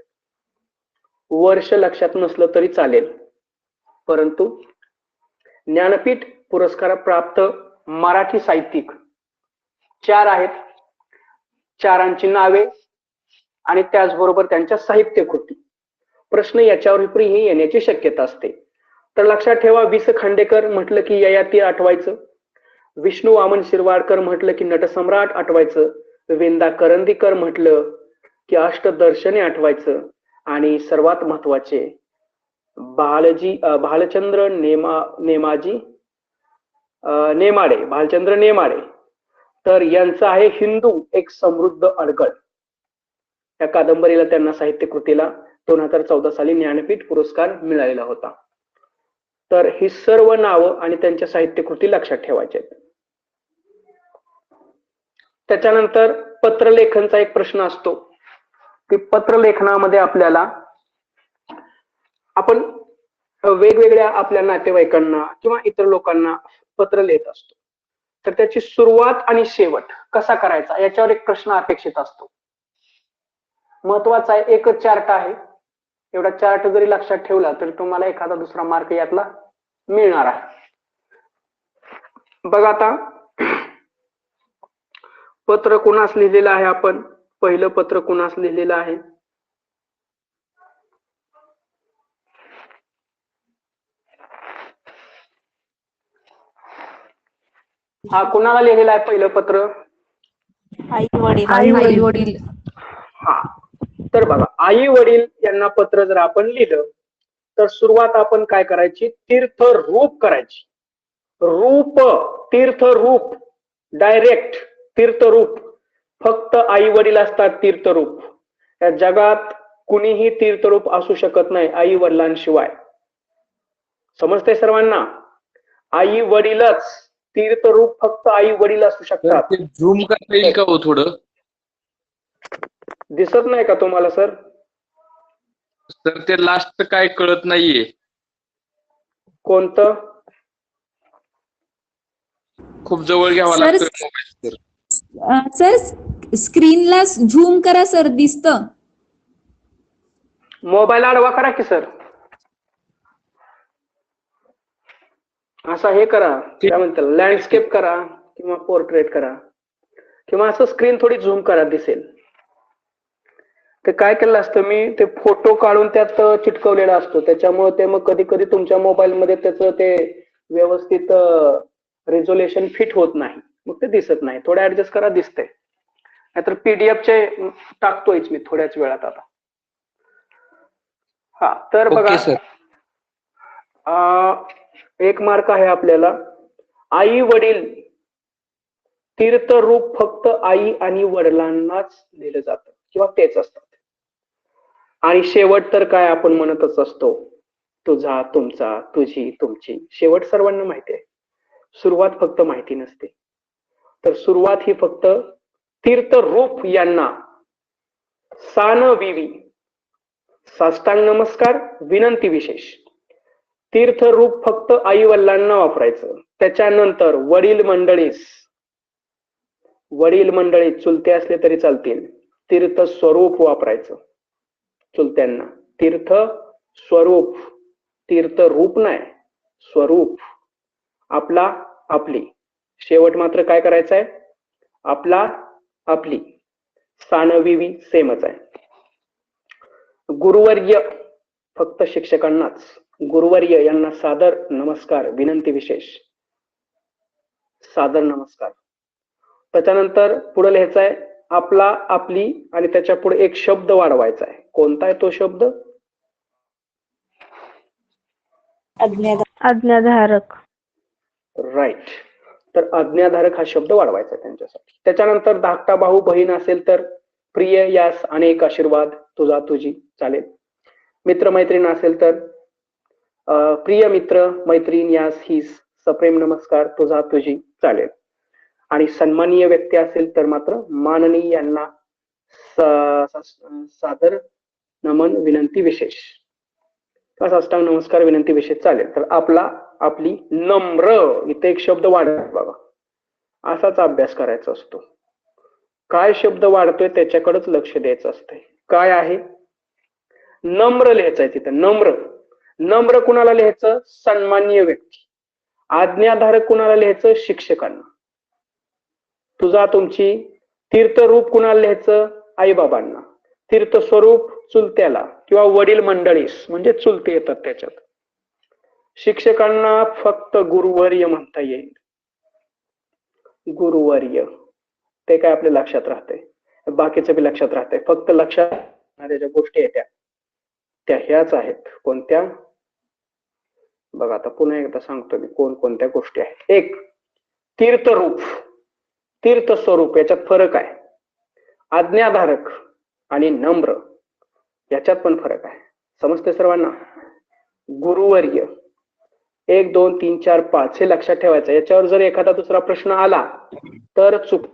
वर्ष लक्षात नसलं तरी चालेल, परंतु ज्ञानपीठ पुरस्कार प्राप्त मराठी साहित्यिक 4 आहेत. 4 नावे आणि त्याचबरोबर त्यांच्या साहित्य कृती. प्रश्न याच्यावर विपरीत येण्याची शक्यता असते. तर लक्षात ठेवा, विस खांडेकर म्हटलं की ययाती आठवायचं, विष्णू वामन शिरवाडकर म्हटलं की नटसम्राट आठवायचं, विंदा करंदीकर म्हटलं की अष्टदर्शने आठवायचं आणि सर्वात महत्वाचे भालचंद्र नेमाडे. तर यांचं आहे हिंदू एक समृद्ध अडगळ या कादंबरीला त्यांना साहित्य कृतीला 2014 साली ज्ञानपीठ पुरस्कार मिळालेला होता. तर ही सर्व नावं आणि त्यांच्या साहित्य कृती लक्षात ठेवायच्या आहेत. त्याच्यानंतर पत्रलेखनचा एक प्रश्न असतो की पत्रलेखनामध्ये आपल्याला आपण वेगवेगळ्या आपल्या नातेवाईकांना किंवा इतर लोकांना पत्र लिहित असतो. तर त्याची सुरुवात आणि शेवट कसा करायचा याच्यावर एक प्रश्न अपेक्षित असतो. महत्वाचा आहे, एकच चार्ट आहे. एवढा चार्ट जरी लक्षात ठेवला तरी तुम्हाला एखादा दुसरा मार्क यातला मिळणार आहे. बघा आता पत्र कुणास लिहिलेलं आहे. आपण पहिलं पत्र कुणास लिहिलेलं आहे. हा कुणाला लिहिलेलं आहे पहिलं पत्र?
आई वडील.
आई वडील.
हा, तर बघा आई वडील यांना पत्र जर आपण लिहिलं तर सुरुवात आपण काय करायची? तीर्थ रूप करायची. रूप, तीर्थ रूप, डायरेक्ट तीर्थ रूप. फक्त आई वडील असतात तीर्थरूप. या जगात कुणीही तीर्थरूप असू शकत नाही आई वडिलांशिवाय. समजते सर्वांना? आई वडीलच तीर्थरूप, फक्त आई वडील असू शकतात.
झूम करता येईल का हो थोडं?
दिसत नाही का तुम्हाला सर?
सर ते लास्ट काय कळत नाहीये.
कोणतं?
खूप जवळ घ्यावा
सर,
लागतोय मोबाईल सर.
सर स्क्रीनला झूम करा सर, दिसतं.
मोबाईल आडवा करा की सर. असा हे करा, काय म्हणतात, लँडस्केप करा किंवा पोर्ट्रेट करा किंवा असं स्क्रीन थोडी झूम करा, दिसेल. ते काय केलं असतं मी, ते फोटो काढून त्यात चिटकवलेला असतो, त्याच्यामुळे ते मग कधी कधी तुमच्या मोबाईल मध्ये त्याचं ते व्यवस्थित रेझोल्युशन फिट होत नाही, मग ते दिसत नाही. थोडं ऍडजस्ट करा, दिसतंय. नाहीतर पीडीएफ चे टाकतोयच मी थोड्याच वेळात आता. हा, तर बघा
ओके सर.
एक मार्क आहे आपल्याला. आई वडील तीर्थरूप फक्त आई आणि वडिलांनाच दिलं जातं किंवा तेच असतात. आणि शेवट तर काय आपण म्हणतच असतो, तुझा, तुमचा, तुझी, तुमची. शेवट सर्वांना माहिती आहे, सुरुवात फक्त माहिती नसते. तर सुरुवात ही फक्त तीर्थरूप यांना सानविवी, साष्टांग नमस्कार, विनंती विशेष. तीर्थरूप फक्त आई वडिलांना वापरायचं. त्याच्यानंतर वडील मंडळीस वडील मंडळी चुलते असले तरी चालतील. तीर्थ स्वरूप वापरायचं चुलत्यांना. तीर्थ स्वरूप, तीर्थ रूप नाही, स्वरूप. आपला आपली, शेवट मात्र काय करायचं आहे? आपला आपली. सानविवी सेमच आहे. गुरुवर्य फक्त शिक्षकांनाच. गुरुवर्य यांना सादर नमस्कार, विनंती विशेष. सादर नमस्कार. त्याच्यानंतर पुढे लिहायचं आहे आपला आपली आणि त्याच्या पुढे एक शब्द वाढवायचा आहे. कोणता आहे तो शब्द?
आज्ञाधारक.
राईट. तर आज्ञाधारक हा शब्द वाढवायचा आहे त्यांच्यासाठी. त्याच्यानंतर धाकटा भाऊ बहीण असेल तर प्रिय यास अनेक आशीर्वाद, तुझा तुझी चालेल. मित्र मैत्रीण असेल तर प्रिय मित्र मैत्रीण यास हीस सप्रेम नमस्कार, तुझा तुझी चालेल. आणि सन्माननीय व्यक्ती असेल तर मात्र माननीय यांना सादर नमन विनंती विशेष किंवा साष्टांग नमस्कार विनंती विशेष चालेल. तर आपला आपली नम्र, इथे एक शब्द वाढत बघा. असाच अभ्यास करायचा असतो. काय शब्द वाढतोय त्याच्याकडेच लक्ष द्यायचं असतंय. काय आहे? नम्र लिहायचंय तिथं. नम्र. नम्र कुणाला लिहायचं? सन्माननीय व्यक्ती. आज्ञाधारक कुणाला लिहायचं? शिक्षकांना. तुझा तुमची. तीर्थरूप कुणाला लिहायचं? आई बाबांना. तीर्थ स्वरूप चुलत्याला किंवा वडील मंडळीस, म्हणजे चुलते येतात त्याच्यात. शिक्षकांना फक्त गुरुवर्य म्हणता येईल. गुरुवर्य. ते काय आपल्या लक्षात राहते, बाकीचं बी लक्षात राहते. फक्त लक्षात ज्या गोष्टी आहेत त्या ह्याच आहेत. कोणत्या? बघा आता पुन्हा एकदा सांगतो मी कोणत्या गोष्टी आहेत. एक, तीर्थरूप, तीर्थ स्वरूप याच्यात फरक आहे. आज्ञाधारक आणि नम्र याच्यात पण फरक आहे. समजते सर्वांना? गुरुवर्य 1 2 3 4 5 हे लक्षात ठेवायचं. याच्यावर जर एखादा दुसरा प्रश्न आला तर चूक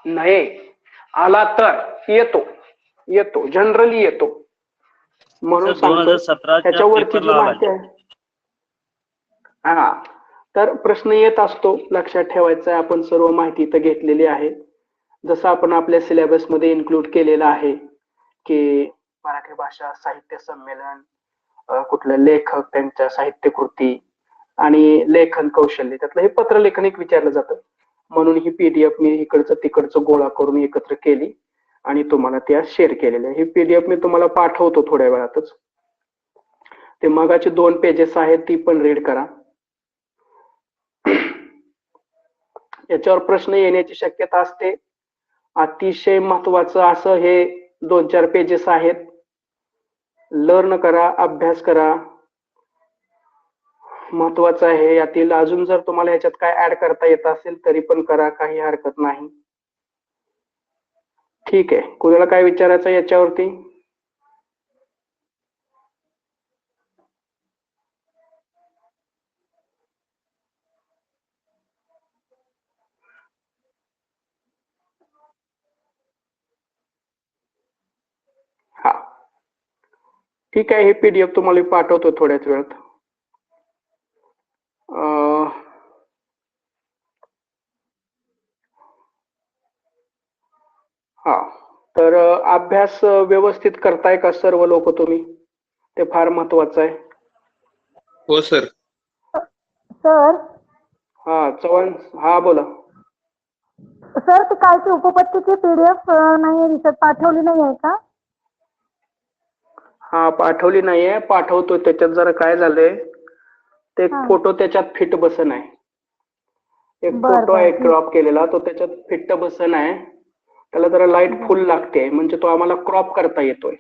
नाही. आला तर येतो जनरली येतो म्हणून सांगतो. त्याच्यावरची जी माहिती आहे हा, तर प्रश्न येत असतो, लक्षात ठेवायचा. आपण सर्व माहिती इथं घेतलेली आहे. जसं आपण आपल्या सिलेबस मध्ये इन्क्लूड केलेलं आहे की मराठी भाषा साहित्य संमेलन, कुठले लेखक, त्यांच्या साहित्य कृती आणि लेखन कौशल्य, त्यातलं हे पत्रलेखन एक विचारलं जातं. म्हणून ही पीडीएफ मी इकडचं तिकडचं गोळा करून एकत्र केली आणि तुम्हाला त्या शेअर केलेल्या. ही पीडीएफ मी तुम्हाला पाठवतो थोड्या वेळातच. ते मगाची 2 पेजेस आहेत, ती पण रीड करा. याच्यावर प्रश्न येण्याची शक्यता असते. अतिशय महत्वाचं असं हे 2-4 पेजेस आहेत. लर्न करा, अभ्यास करा, महत्वाचं आहे. यातील अजून जर तुम्हाला याच्यात काय ऍड करता येत असेल तरी पण करा, काही हरकत नाही. ठीक आहे. कुणाला काय विचारायचं याच्यावरती? हा, ठीक आहे. हे पीडीएफ तुम्हाला पाठवतो थोड्याच वेळात. हा, तर अभ्यास व्यवस्थित करताय का सर्व लोक तुम्ही? ते फार महत्वाचं आहे.
हो सर.
सर
हा चव्हाण, हा बोला.
सर ती कालची उपपत्तीची पीडीएफ नाही दिसत, पाठवली नाही आहे का?
हा, पाठवली नाहीये, पाठवतो. त्याच्यात जरा काय झालंय, ते फोटो त्याच्यात फिट बसन आहे. एक फोटो आहे क्रॉप केलेला, तो त्याच्यात फिट बसन आहे. त्याला जरा लाईट फुल लागते, म्हणजे तो आम्हाला क्रॉप करता येतोय.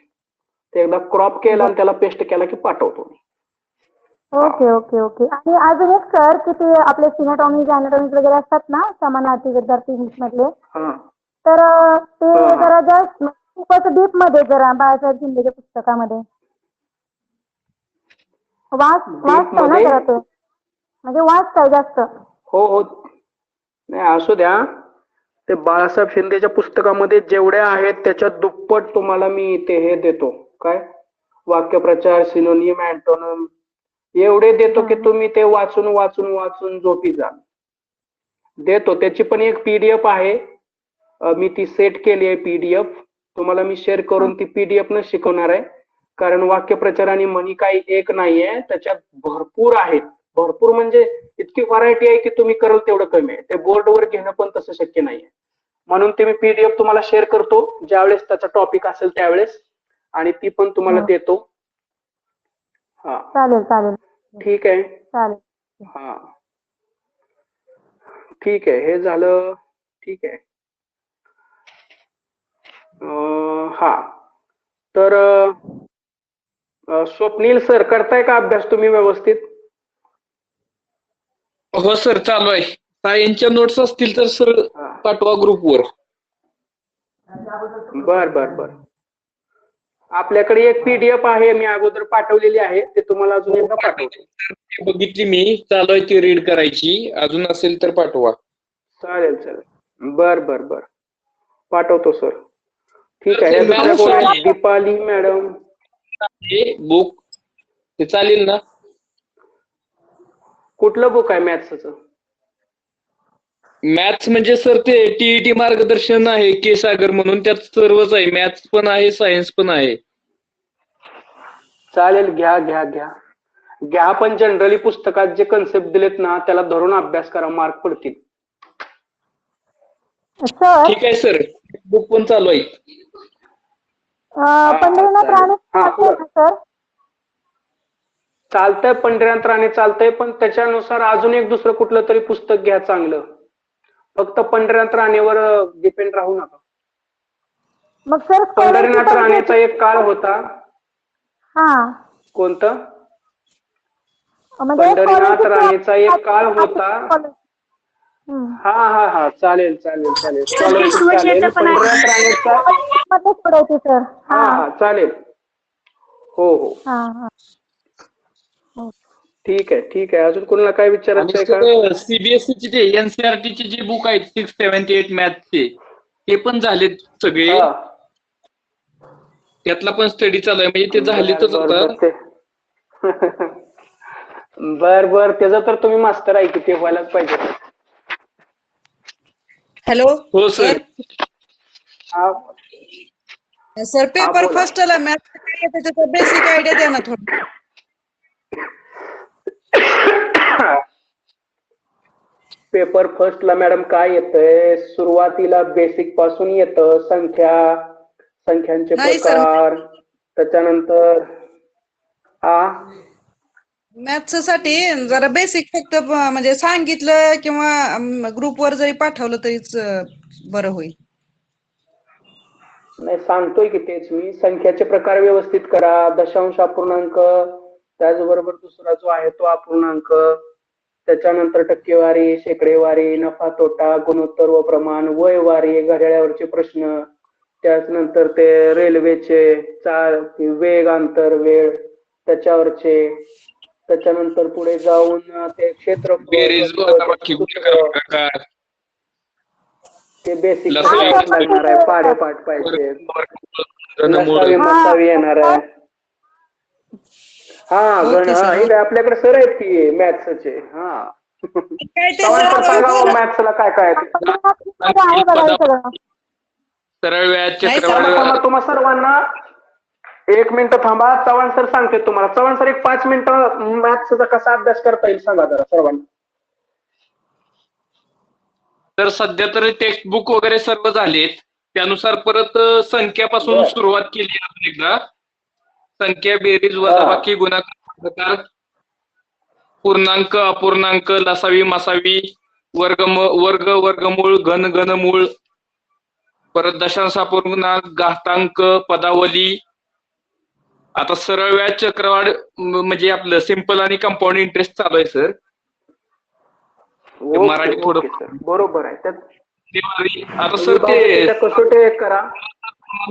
ते एकदा क्रॉप केला आणि त्याला पेस्ट केला की पाठवतो.
Okay okay okay. आणि अजून एक सर, की ते आपले सिनेटॉमीज अॅनाटॉमीज वगैरे असतात ना समानार्थी विद्यार्थी इंग्लिश मधले, तर ते जरा जास्त खूपच डीप मध्ये जरा बाळासाहेब शिंदेच्या पुस्तकामध्ये वाचताय ना जरा ते, म्हणजे वाचताय जास्त.
हो हो, नाही असू द्या. ते बाळासाहेब शिंदेच्या पुस्तकामध्ये जेवढ्या आहेत त्याच्यात दुप्पट तुम्हाला मी ते हे देतो. काय? वाक्यप्रचार, सिनोनिम, अँटोनिम एवढे देतो की तुम्ही ते वाचून वाचून वाचून झोपी जा. देतो, त्याची पण एक पीडीएफ आहे. मी ती सेट केली आहे पीडीएफ. तुम्हाला मी शेअर करून ती पीडीएफ न शिकवणार आहे. कारण वाक्यप्रचार आणि म्हणी काही एक नाहीये, त्याच्यात भरपूर आहेत. भरपूर म्हणजे इतकी व्हरायटी आहे की तुम्ही कराल तेवढं कमी आहे. ते बोर्डवर घेणं पण तसं शक्य नाहीये. म्हणून ते मी पीडीएफ तुम्हाला शेअर करतो ज्यावेळेस त्याचा टॉपिक असेल त्यावेळेस, आणि ती पण तुम्हाला देतो. हा
चालेल चालेल
ठीक आहे.
चालेल.
हा ठीक आहे, हे झालं. ठीक आहे. हा तर स्वप्नील सर, करताय का अभ्यास तुम्ही व्यवस्थित?
हो सर, चालू आहे. सायन्सच्या नोट्स असतील तर सर पाठवा ग्रुपवर.
बर बर बर. आपल्याकडे एक पीडीएफ आहे, मी अगोदर पाठवलेली आहे, ते तुम्हाला अजून एकदा पाठवतो.
ती बघितली मी, चालू आहे ती रीड करायची. अजून असेल तर पाठवा.
चालेल चालेल. बर बर बर, पाठवतो सर. ठीक आहे.
मॅडम,
दुसऱ्या कोण आहेत? दीपाली मॅडम.
हे बुक ते चालेल ना?
कुठलं बुक आहे मॅथ्सचं?
मॅथ्स म्हणजे सर ते टीईटी मार्गदर्शन आहे के सागर म्हणून, त्यात सर्वच आहे. मॅथ्स पण आहे, सायन्स पण आहे.
चालेल, घ्या घ्या घ्या घ्या. पण जनरली पुस्तकात जे कन्सेप्ट दिलेत ना त्याला धरून अभ्यास करा, मार्क पडतील.
सर
ठीक आहे सर, बुक पण चालू आहे.
पंढरीनाथ राणे
हा,
सर.
चालतंय, पंढरीनाथ राणे चालतंय, पण त्याच्यानुसार अजून एक दुसरं कुठलं तरी पुस्तक घ्या चांगलं. फक्त पंढरीनाथ राणेवर डिपेंड राहू नका.
मग सर
पंढरीनाथ राणेचा एक काळ होता.
हा
कोणतं?
म्हणजे
पंढरीनाथ राणेचा एक काळ होता.
हम्म.
हा हा हा, चालेल चालेल चालेल. चालेल, पंढरीनाथ राणेचा.
मध्येच पडायची सर.
हा हा, चालेल. हो हो,
हा हा.
ठीक आहे ठीक आहे. अजून कोणाला काय विचारायचं आहे का?
सीबीएसईची ते एनसीआरटीचे जे बुक आहेत 6, 7, 8 मॅथचे, ते पण झालेत सगळे.
हा.
त्यातला पण स्टडी चालू आहे, म्हणजे ते झालेतच आता.
बर बर, त्याचा तर तुम्ही मास्टर आहे की, ते व्हायलाच पाहिजे.
हॅलो
हो सर.
हा
सर, पेपर
बोला.
फर्स्टला मॅथ काय येतं त्याचं बेसिक आयडिया द्या ना थोडं.
पेपर फर्स्टला मॅडम काय येतंय? सुरुवातीला बेसिक पासून येतं. संख्यांचे
नाही सर,
प्रकार, त्याच्यानंतर
मॅथ्स साठी जरा बेसिक फक्त म्हणजे सांगितलं किंवा ग्रुपवर जरी पाठवलं तरीच बरं होईल.
नाही, सांगतोय की तेच मी. संख्याचे प्रकार व्यवस्थित करा. दशांश अपूर्णांक, त्याचबरोबर दुसरा जो आहे तो अपूर्णांक, त्याच्यानंतर टक्केवारी, शेकडेवारी, नफा तोटा, गुणोत्तर व प्रमाण, वयवारी, घड्याळावरचे प्रश्न, त्याच्यानंतर ते रेल्वेचे वेग, अंतर, वेळ त्याच्यावरचे, त्याच्यानंतर पुढे जाऊन ते क्षेत्रफळ,
बेरीज, वजाबाकी, गुणाकार, भागाकार,
ते बेसिक
लसावी,
लागणार आहे. पाढेपाठ पाहिजे,
घनमूळ.
लसावी मसावी येणार आहे. हा
ओके सर.
हे आपल्याकडे सर आहेत की मॅथ्सचे. हा,
काय ते
चव्हाण सर सांगा मॅथ्सला काय काय आहे ते.
आहे बघा हे सगळं.
सरळ व्याज,
नाही सर,
चक्रवाढ.
तुम्हा सर्वांना एक मिनिट थांबा. चव्हाण सर सांगते तुम्हाला. चव्हाण सर, एक 5 मिनिटं मॅथ्सचा कसा अभ्यास करता येईल सांगा जरा सर्वांना.
तर सध्या तर टेक्स्ट बुक वगैरे सर्व झालेत. त्यानुसार परत संख्यापासून
बर.
सुरुवात केली अजून एकदा. संख्या, बेरीज, वजाबाकी, गुणाकार, भागाकार, पूर्णांक, अपूर्णांक, लसावी, मसावी, वर्ग, वर्गमूळ, घनमूळ, परत दशांश, अपूर्णांक, घातांक, पदावली. आता सरळ व्याज, चक्रवाढ म्हणजे आपलं सिंपल आणि कंपाऊंड इंटरेस्ट चालू आहे सर. मराठी थोडं
बरोबर आहे.
आता सर ते
कसोटी करा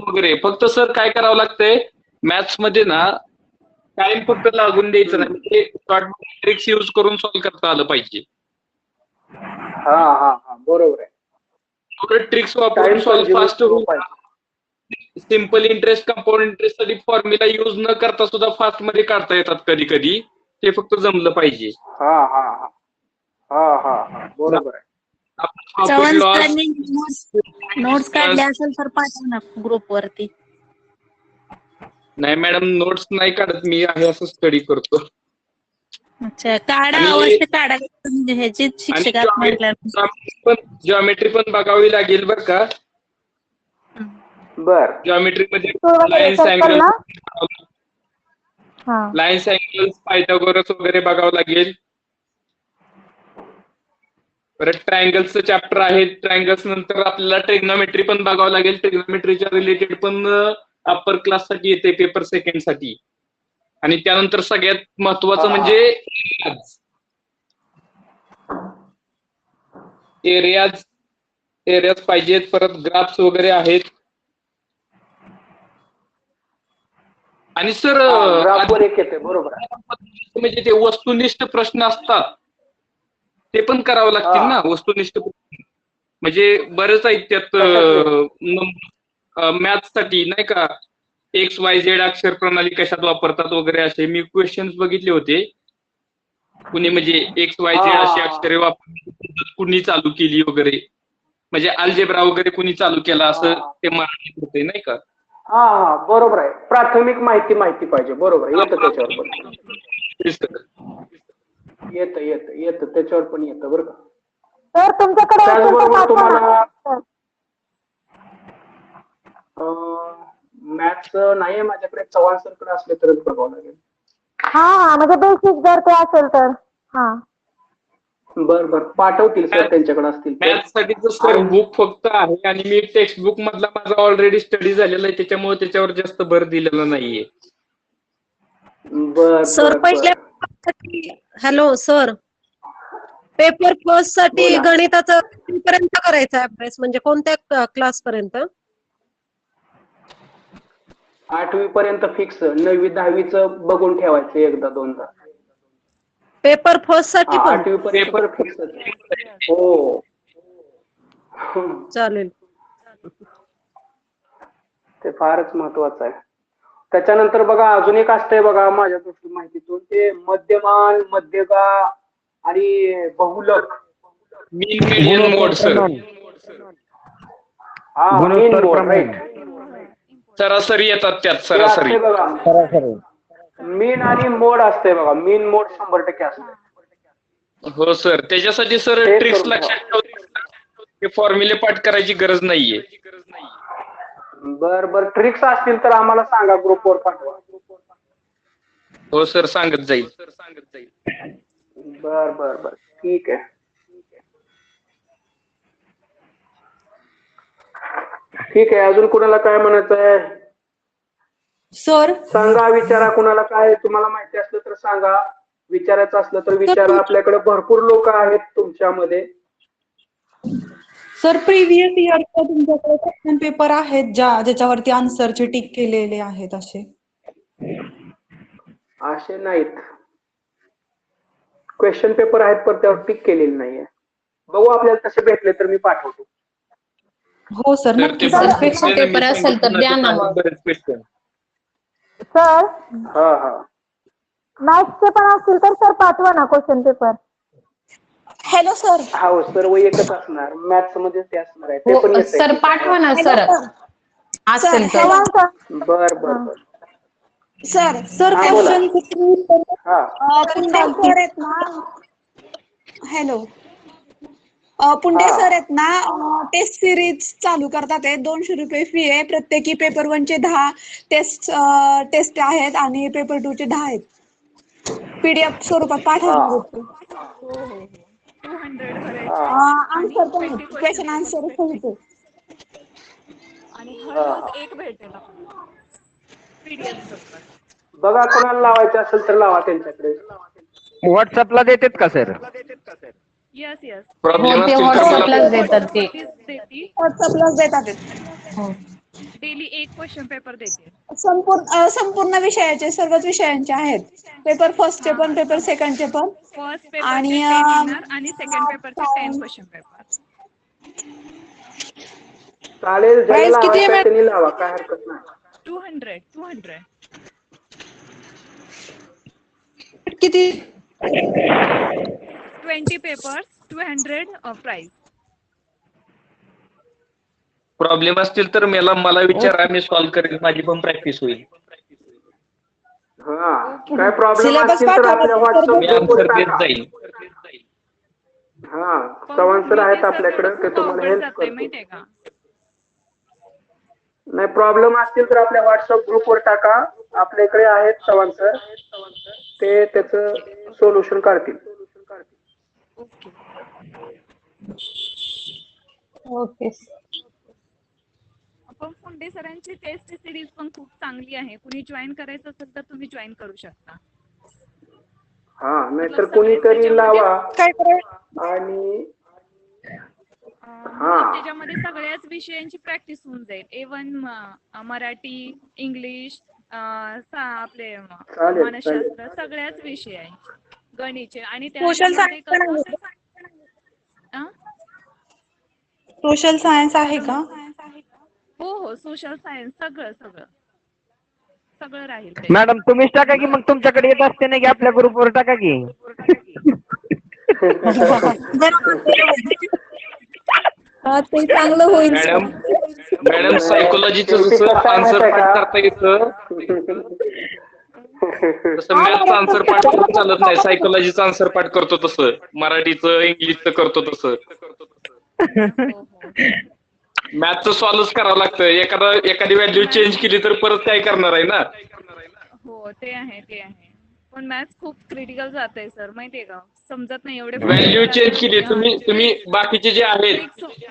वगैरे. फक्त सर काय करावं लागतंय मॅथ्स मध्ये ना, टाइम फक्त लागून द्यायचं नाही. म्हणजे शॉर्ट ट्रिक्स यूज करून सॉल्व्ह करता आलं पाहिजे.
हा हा हा, बरोबर आहे.
थोडं ट्रिक्स वापरून सॉल्व्ह फास्ट होईल. सिंपल इंटरेस्ट, कंपाऊंड इंटरेस्ट साठी फॉर्म्युला यूज न करता सुद्धा फास्ट मध्ये काढता येतात कधी कधी. ते फक्त जमलं पाहिजे.
हा हा हा हा हा, बरोबर आहे.
प्रॉफिट लॉस
नोट्स काढले असेल तर पाठव ना ग्रुप वरती.
नाही मॅडम, नोट्स नाही काढत मी, आहे असं स्टडी करतो.
अच्छा, काढा
आणि-
अवश्य काढा, म्हणजे ह्याची
आणि
शिक्षकात म्हटलं.
जॉमेट्री पण बघावी लागेल बरं का.
बर
जॉमेट्री मध्ये
वगैरे
लाईन्स
circle
अँगल,
ना? हा.
लाईन्स अँगल्स, पायथागोरस वगैरे बघावं लागेल. परत ट्रायंगल्सचं चॅप्टर आहे. ट्रायंगल्स नंतर आपल्याला ट्रिग्नोमेट्री पण बघावं लागेल. ट्रिग्नोमेट्रीच्या रिलेटेड पण अप्पर क्लास साठी येते, पेपर सेकंड साठी. आणि त्यानंतर सगळ्यात महत्वाचं म्हणजे एरियाज पाहिजेत. परत ग्राफ्स वगैरे आहेत. आणि सर
ग्राफवर एक येते, बरोबर आहे.
म्हणजे ते वस्तुनिष्ठ प्रश्न असतात ते पण करावं लागतील ना. वस्तुनिष्ठ म्हणजे बरेच आहेत त्यात मॅथ्स साठी, नाही का. XYZ अक्षर प्रणाली कशात वापरतात वगैरे असे मी क्वेश्चन्स बघितले होते. कुणी म्हणजे XYZ अशी अक्षरे वापरली, कुणी चालू केली वगैरे, म्हणजे अल्जेब्रा वगैरे कुणी चालू केला असं ते मराठीत होते, नाही का.
हा बरोबर आहे. प्राथमिक माहिती पाहिजे, बरोबर आहे. येतं त्याच्यावर पण, येतं त्याच्यावर पण येतं बरं का.
तर तुमच्याकडे असेल तर
त्याचबरोबर
पाठवा ना.
तुम्हाला मॅथ्स नाहीये माझ्याकडे, चव्हाण सरकडे असले तरच बघावं लागेल.
हा, म्हणजे बेसिक जर ते असेल तर. हा.
बर पाठवतील सर, त्यांच्याकडे असतील तर.
मॅथ्स साठीच सर बुक फक्त आहे आणि मी टेक्स्ट बुक मधला माझा ऑलरेडी स्टडी झालेला आहे, त्याच्यामुळे त्याच्यावर जास्त भर दिलेला नाहीये.
सर पहिल्या हॅलो सर, पेपर फर्स्ट साठी
बोला.
गणिताचं कितीपर्यंत करायचा अभ्यास, म्हणजे कोणत्या क्लास पर्यंत?
8वी पर्यंत फिक्स, 9वी 10वीचं बघून ठेवायचं एकदा दोनदा.
पेपर फर्स्ट साठी पण
8वी पर्यंत तर फिक्स. हो
चालेल.
ते फारच महत्वाचं आहे. त्याच्यानंतर बघा अजून एक असतंय बघा माझ्या दृष्टी माहितीतून, ते मध्यमान, मध्यगा आणि बहुलक.
मीन मीडियन मोड सर,
मीन मोड, राईट.
सरासरी येतात त्यात,
ते
सरासरी.
असते बघा, मीन आणि मोड असते बघा. मीन मोड 100% असते.
हो सर, त्याच्यासाठी सर
ते
ट्रिक्स
करून
लक्षात ठेवतात. ते फॉर्म्युले पाठ करायची गरज नाहीये.
बर ट्रिक्स असतील तर आम्हाला सांगा, ग्रुपवर पाठवा.
हो सर, सांगत जाईल.
बर ठीक आहे. ठीक आहे, अजून कुणाला काय म्हणायचं आहे?
सर
सांगा, विचारा. कुणाला काय तुम्हाला माहिती असलं तर सांगा, विचारायचं असलं तर विचारा. आपल्याकडे भरपूर लोक आहेत तुमच्यामध्ये.
सर प्रिव्हियस इयरचा तुमच्याकडे क्वेश्चन पेपर आहेत ज्याच्यावरती आन्सरचे टिक केलेले आहेत असे?
असे नाहीत. क्वेश्चन पेपर आहेत पण त्यावर टिक केलेली नाहीये. बघू, आपल्याला तसे भेटले तर मी पाठवतो.
हो सर, नक्की
सर,
पाठवा.
क्वेश्चन पेपर असेल तर द्या ना मग.
सर,
हा
मॅथ्सचे पण असतील तर सर पाठवा ना क्वेश्चन पेपर.
Hello sir.
हो, सर्व एकच असणार. मॅथ्स मध्ये ते असणार आहे, ते पण
हो
येत
सर, पाठवा ना सर असेल तर.
बर
सर
हा, बोला. हा
पुंडे सर आहेत ना. हॅलो, पुंडे
हा.
सर आहेत ना, टेस्ट सिरीज चालू करतात आहे. 200 रुपये फी आहे. प्रत्येकी पेपर 1 चे 10 टेस्ट आहेत आणि पेपर 2 चे 10 आहेत. PDF स्वरूपात पाठवणार होते.
हो 200 भरायचे आणि
आन्सर पण
20 क्वेश्चन
क्वेश्चन
पेपर
आन्सर
भेटेल
होते.
आणि हर रोज एक भेटेल आपल्याला PDF स्वरूपात.
बघा, कोणाला लावायचं असेल तर लावा त्यांच्याकडे.
व्हॉट्सअपला देतात का सर?
यस
हो, ते व्हॉट्सअपलाच देतात ते.
व्हॉट्सअपलाच देतात.
डेली एक क्वेश्चन पेपर देते.
संपूर्ण विषयाचे, सर्वच विषयांचे आहेत. पेपर फर्स्टचे पण, पेपर सेकंडचे पण.
फर्स्ट पेपरचे
आणि
10 येणार आणि सेकंड पेपरचे 10 क्वेश्चन पेपर.
चालेल, ज्याला
प्राइस किती
लावायचं
आहे
आहे त्यांनी लावा, काय हरकत नाही.
200
किती?
20 पेपर्स 200 प्राइस.
प्रॉब्लेम असतील तर मला विचारा, मी सॉल्व्ह करेन, माझी पण प्रॅक्टिस होईल.
हा काय प्रॉब्लेम
सिलेबस
असतील तर आपल्या व्हॉट्सअप
मी
ग्रुपवर
आन्सर देत
टाका.
जाईल.
हा चव्हाण सर आहेत आपल्याकडे, ते तुम्हाला
अवघड
हेल्प
जातंय
करतील.
माहितीये का?
नाही प्रॉब्लेम असतील तर आपल्या व्हॉट्सअप ग्रुपवर टाका, आपल्या इकडे आहेत चव्हाण सर, ते त्याचं सोल्युशन काढतील.
ओके.
ओके.
पण फुंडे सरांची टेस्ट सिरीज पण खूप चांगली आहे. कुणी जॉईन करायचं असेल तर तुम्ही जॉईन करू शकता.
हा नाहीतर
मतलब सगळेच
कुणीतरी
त्याच्यामध्ये
लावा
काय करायचं?
आणि
मतलब त्याच्यामध्ये सगळ्याच विषयांची प्रॅक्टिस होऊन जाईल. इव्हन मराठी, इंग्लिश, आपले
चालेल
मानसशास्त्र सगळ्याच विषय आहे, गणितचे. आणि
सोशल
त्याच्यामध्ये
सायन्स पण
कसं
आहे. सोशल सायन्स आहे का?
हो सोशल सायन्स सगळं सगळं सगळं राहील
मॅडम तुम्हीच टाका की, मग तुमच्याकडे येत असते ना की आपल्या ग्रुपवर टाका की.
हा ते चांगलं होईल सर.
मॅडम सायकोलॉजीचं
शेवटी
जसं
कसं आहे
आन्सर
माहिती
पाठ
आहे
करता येतं,
का?
तसं मॅथचं आन्सर पाठ करून चालत नाही. सायकोलॉजीचं आन्सर पाठ करतो तसं, मराठीचं इंग्लिशचं करतो तसं. मॅथचं सॉल्व्हच करावं लागतं. एखादी व्हॅल्यू चेंज केली तर परत काय करणार आहे ना.
हो ते आहे. पण मॅथ्स खूप क्रिटिकल जातंय सर, माहितीये का? समजत नाही एवढे
व्हॅल्यू
फॉर्म्युले
चेंज केली
असतात.
तुम्ही बाकीचे जे आहेत,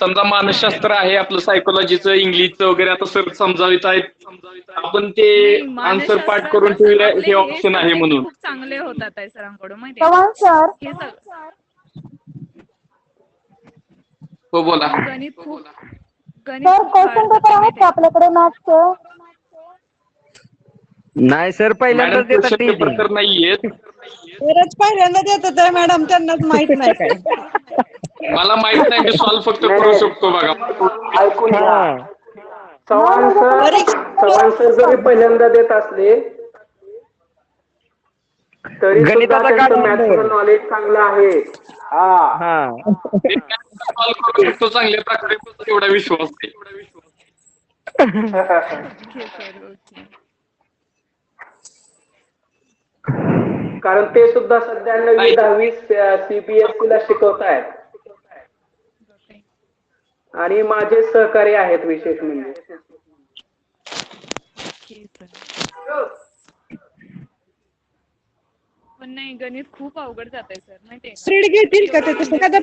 समजा मानसशास्त्र आहे आपलं, सायकोलॉजीचं, इंग्लिशचं वगैरे, आता सर समजावित आहेत, आपण ते
नाही,
आन्सर पाठ
मानसशास्त्र
करून
कसं
ठेवूया,
आपले
हे
हे
ऑप्शन आहे
सब्जेक्ट
म्हणून.
खूप चांगले होतात आहे सरांकडून, माहितीये का?
चव्हाण सर,
हे सगळं.
हो बोला.
पण गणित खूप
सर क्वेश्चन
हार्ड
पेपर
जाते,
आहेत
माहितीये
का
का?
आपल्याकडे मॅथ्सचे?
नाही सर,
मॅडम
पहिल्यांदाच देतात
क्वेश्चन पेपर
टीचिंग.
तर नाहीयेत.
बरंच पहिल्यांदा देतात आहे मॅडम, त्यांनाच माहित नाही काय.
मला माहित नाही, मी सॉल्व्ह फक्त
नाही
करू
नाही,
शकतो बघा.
ऐकून घ्या.
हा
चव्हाण सर जरी पहिल्यांदा देत असले तरी सुद्धा
गणिताचा
त्यांचं
काळ
मॅथ्सचं नॉलेज चांगलं आहे. हा
हा
सॉल्व्ह करू शकतो चांगल्या प्रकारे, एवढा विश्वास आहे.
Okay sir, okay.
कारण ते सुद्धा सध्या 9वी 10वी CBSE ला शिकवतायत आणि माझे सहकारी आहेत विशेष म्हणजे.
Okay sir. पण नाही, गणित खूप अवघड जात आहे सर, माहितीये का?
स्ट्रीट घेतील का
एवढे
त्याचं एखादा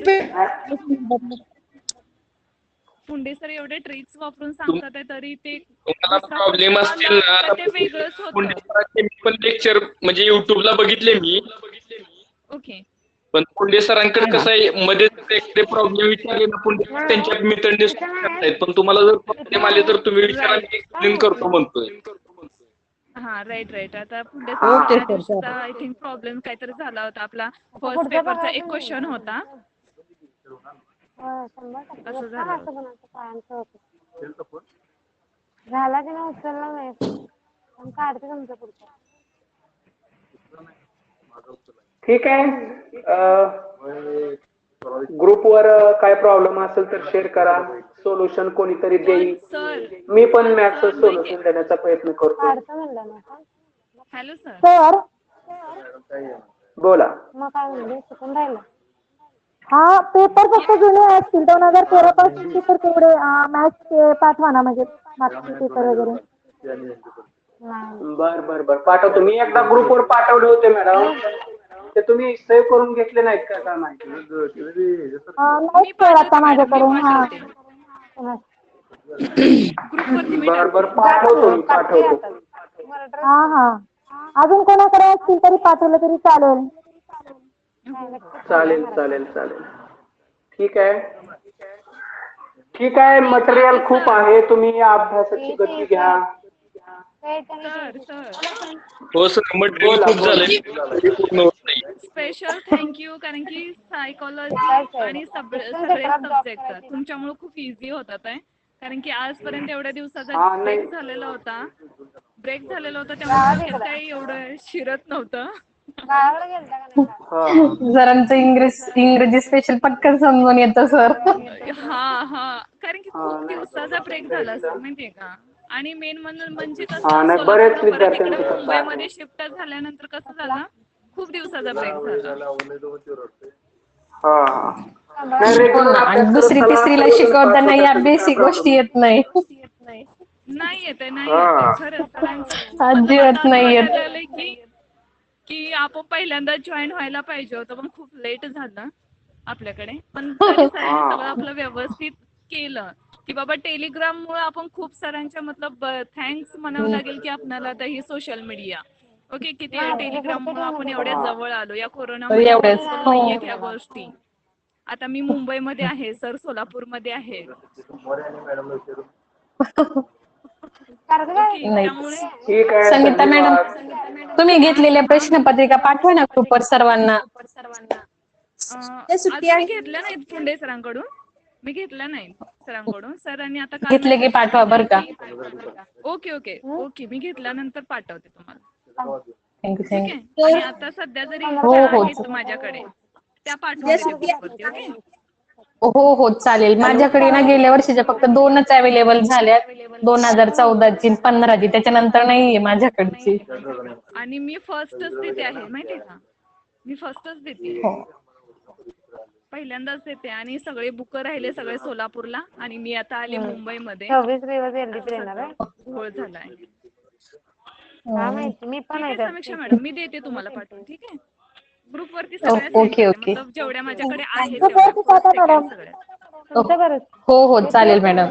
फुंडे सर एवढे ट्रिक्स वापरून सांगतात आहे, तरी ते
तुम्हाला
दुसरा
प्रॉब्लेम
क्वेश्चन
असतील
आला
ना,
तर ते वेगळंच होतं.
मी पण लेक्चर म्हणजे युट्यूबला बघितले मी,
ओके.
पण पुंडे सरांकडे कसं आहे, मध्ये एखादे प्रॉब्लेम विचारले ना, पुंडे त्यांच्या मेथडने करतायत. पण तुम्हाला जर प्रॉब्लेम आले तर तुम्ही विचारा, मी एक्सप्लेन करतो म्हणतोय.
हा राईट. आता पुढे त्या दिवशीचा आय थिंक प्रॉब्लेम काहीतरी झाला होता. आपला फर्स्ट पेपरचा एक क्वेश्चन होता, असं झालं होतं.
झाला की नाही उचलला नाही, पण काढते तुमचं पुढचं.
ठीक आहे. ग्रुपवर काय प्रॉब्लेम असेल तर शेअर करा, सोल्युशन कोणीतरी
पण
देईल.
सर,
मी पण मॅथ्सचं
सर माहितीये,
सोल्युशन देण्याचा प्रयत्न करतो.
Hello sir.
सर
बोला.
मग काय म्हणजे चुकून राहिलं? हा पेपर फक्त जुने असतील, 2013 पासूनचे तर तेवढे मॅथ्सचे पाठवा ना, म्हणजे मागचे पेपर वगैरे.
बर पाठवतो. मी एकदा ग्रुपवर पाठवले होते मॅडम, ते तुम्ही सेव्ह करून घेतले नाहीत का काय माहिती?
नाही सर आता माझ्याकडे. हा
बर पाठवतो.
हा अजून कोणाकडे असतील तरी पाठवलं तरी चालेल.
चालेल. ठीक आहे. मटेरियल खूप आहे, तुम्ही अभ्यासाची गती घ्या.
सर
हो सर, मटेरियल खूप झालंय, पूर्ण होत नाही.
स्पेशल थँक्यू, कारण की सायकोलॉजी आणि सगळे सब्जेक्ट तुमच्यामुळे खूप इझी होतात आहे. कारण की आजपर्यंत एवढ्या दिवसाचा ब्रेक झालेला होता, त्यामुळे डोक्यात काही एवढं शिरत नव्हतं.
जरांचं इंग्रजी स्पेशल पटकन समजून येतं सर.
हा कारण की खूप दिवसाचा ब्रेक झाला सर माहितीये का. आणि मेन म्हणजे
हा,
कसं
नाही, बरेच
सोलापूरला परत इकडे
विद्यार्थ्यांचं तसं आहे.
मुंबईमध्ये शिफ्ट झाल्यानंतर कसं झालं खूप दिवसाचा ब्रेक झाला.
हा. नाही,
हो
रेग्युलर
ना, आणि
अभ्यास करत
दुसरी
चला,
तिसरीला
सर्वजण पास
शिकवताना
होतात,
या
त्याचं काय
बेसिक
प्रॉब्लेम
गोष्टी येत नाही.
नाही येते
हा.
खरंच सरांचं मतलब
अजिबात
आता असं
नाही
वाटायला
येत.
लागलंय की आपण पहिल्यांदा जॉईन व्हायला पाहिजे होतं पण खूप लेट झालं आपल्याकडे. पण तरी सरांनी सगळं आपलं व्यवस्थित केलं की बाबा टेलिग्राम मुळे आपण खूप सरांच्या मतलब थँक्स म्हणावं लागेल की आपल्याला आता ही सोशल मीडिया ओके किती टेलिग्राम मुळे आपण एवढ्या जवळ आलो. या कोरोनामध्ये
एवढंच.
पॉसिबल
हो.
नाहीये ह्या गोष्टी. आता मी मुंबईमध्ये आहे, सर सोलापूरमध्ये आहे. ओके
नाही.
त्यामुळे
ठीक आहे,
संगीता मॅडम,
धन्यवाद.
तुम्ही घेतलेल्या प्रश्नपत्रिका पाठवा ना ग्रुपवर सर्वांना.
अजून मी घेतल्या नाहीत फुंडे सरांकडून. मी घेतल्या नाहीत सरांकडून. सरांनी आता काल
घेतले की
मेसेज
पाठवा
टाकला
बरं का.
ओके ओके ओके मी घेतल्यानंतर पाठवते तुम्हाला.
थँक्यू
ठीक
थँक्यू.
आहे. आणि आता सध्या जरी
हो
ज्या
हो
आहेत माझ्याकडे त्या पाठवून देते ग्रुपवरती. ओके
हो हो चालेल. माझ्याकडे ना गेल्या वर्षीच्या फक्त 2च अवेलेबल झाल्यात. 2014ची 15ची, त्याच्यानंतर नाहीये माझ्याकडची.
आणि मी फर्स्टच देते आहे माहितीये का. मी फर्स्टच देते.
हो.
पहिल्यांदाच देते आणि सगळे बुक राहिले सगळे सोलापूरला आणि मी आता आले मुंबईमध्ये.
26 दिवस एलडीपी येणार आहे.
घोळ झालाय.
मी पण
ठीक
आहे
आहे
त्यात.
समीक्षा मॅडम मी देते तुम्हाला पाठवून. ठीक आहे. ग्रुपवरती सगळ्या सेंड
ओके
करते
ओके.
मतलब जेवढ्या माझ्याकडे आहेत तेवढ्या
ग्रुपवरती
फर्स्ट
टाका
सेकंड
मॅडम.
सगळ्या.
तुमच्या बरं.
हो हो चालेल मॅडम.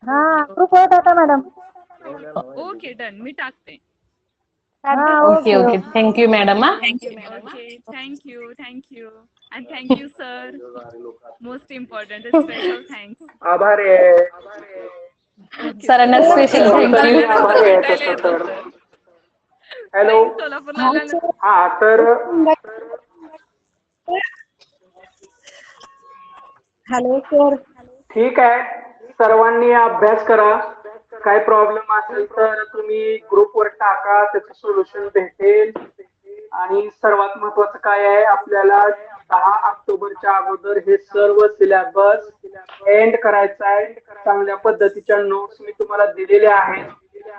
हा ग्रुपवर टाका मॅडम.
ओके डन मी टाकते.
हा
ओके ओके. Thank you madam. हा.
Okay thank you and thank you sir. Most important special thanks.
आभारी आहे.
सरांना स्पेशल
मी
थँक्यू.
आभारी आहे तसं तर. हॅलो.
सोलापूरला आल्यानंतर
हा तर
हॅलो सर.
ठीक आहे, सर्वांनी अभ्यास करा. काय प्रॉब्लेम असेल तर तुम्ही ग्रुपवर टाका, त्याचं सोल्युशन भेटेल. आणि सर्वात महत्वाचं काय आहे, आपल्याला 10 ऑक्टोबरच्या अगोदर हे सर्व सिलेबस एंड करायचा आहे. चांगल्या पद्धतीच्या नोट्स मी तुम्हाला दिलेल्या आहेत.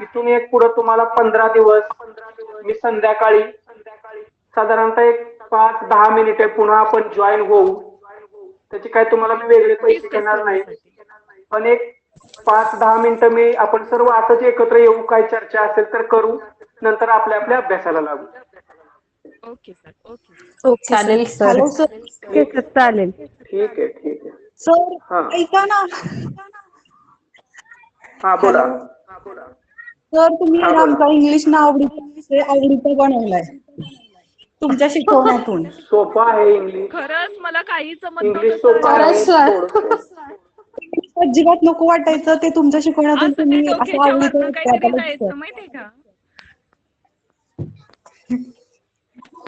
इथून एक पुढे तुम्हाला 15 दिवस मी संध्याकाळी साधारणतः एक 5-10 मिनिटे पुन्हा आपण जॉईन होऊ. त्याचे काय तुम्हाला मी वेगळे पैसे
डिस्कस
घेणार नाही,
करण्यासाठी.
पण एक 5-10 मिनिटं मी आपण सर्व असंच एकत्र येऊ. काय चर्चा असेल तर करू, नंतर आपल्या आपल्या अभ्यासाला लागू.
Okay sir okay.
Okay sir.
चालेल sir.
Hello sir. Okay sir चालेल.
ठीक आहे.
सर
हा
ऐका ना.
हा बोला.
हॅलो सर तुम्ही
हा
ना
बोला.
आमचा इंग्लिश ना आवडीचा बनवलाय तुमच्या शिकवण्यातून.
सोपं आहे इंग्लिश.
खरंच मला काही जमत
इंग्लिश
नव्हतं
सोपं
सर.
खरंच
आहे
सर.
थोडंसं.
अजिबात नको वाटायचं ते तुमच्या शिकवण्यातून
असं ते
तुम्ही असं
डोक्याच्या
आवडीचं
वरनं
वाटतंय
काहीतरी
आता
जायचं
लगेच.
माहितीये का.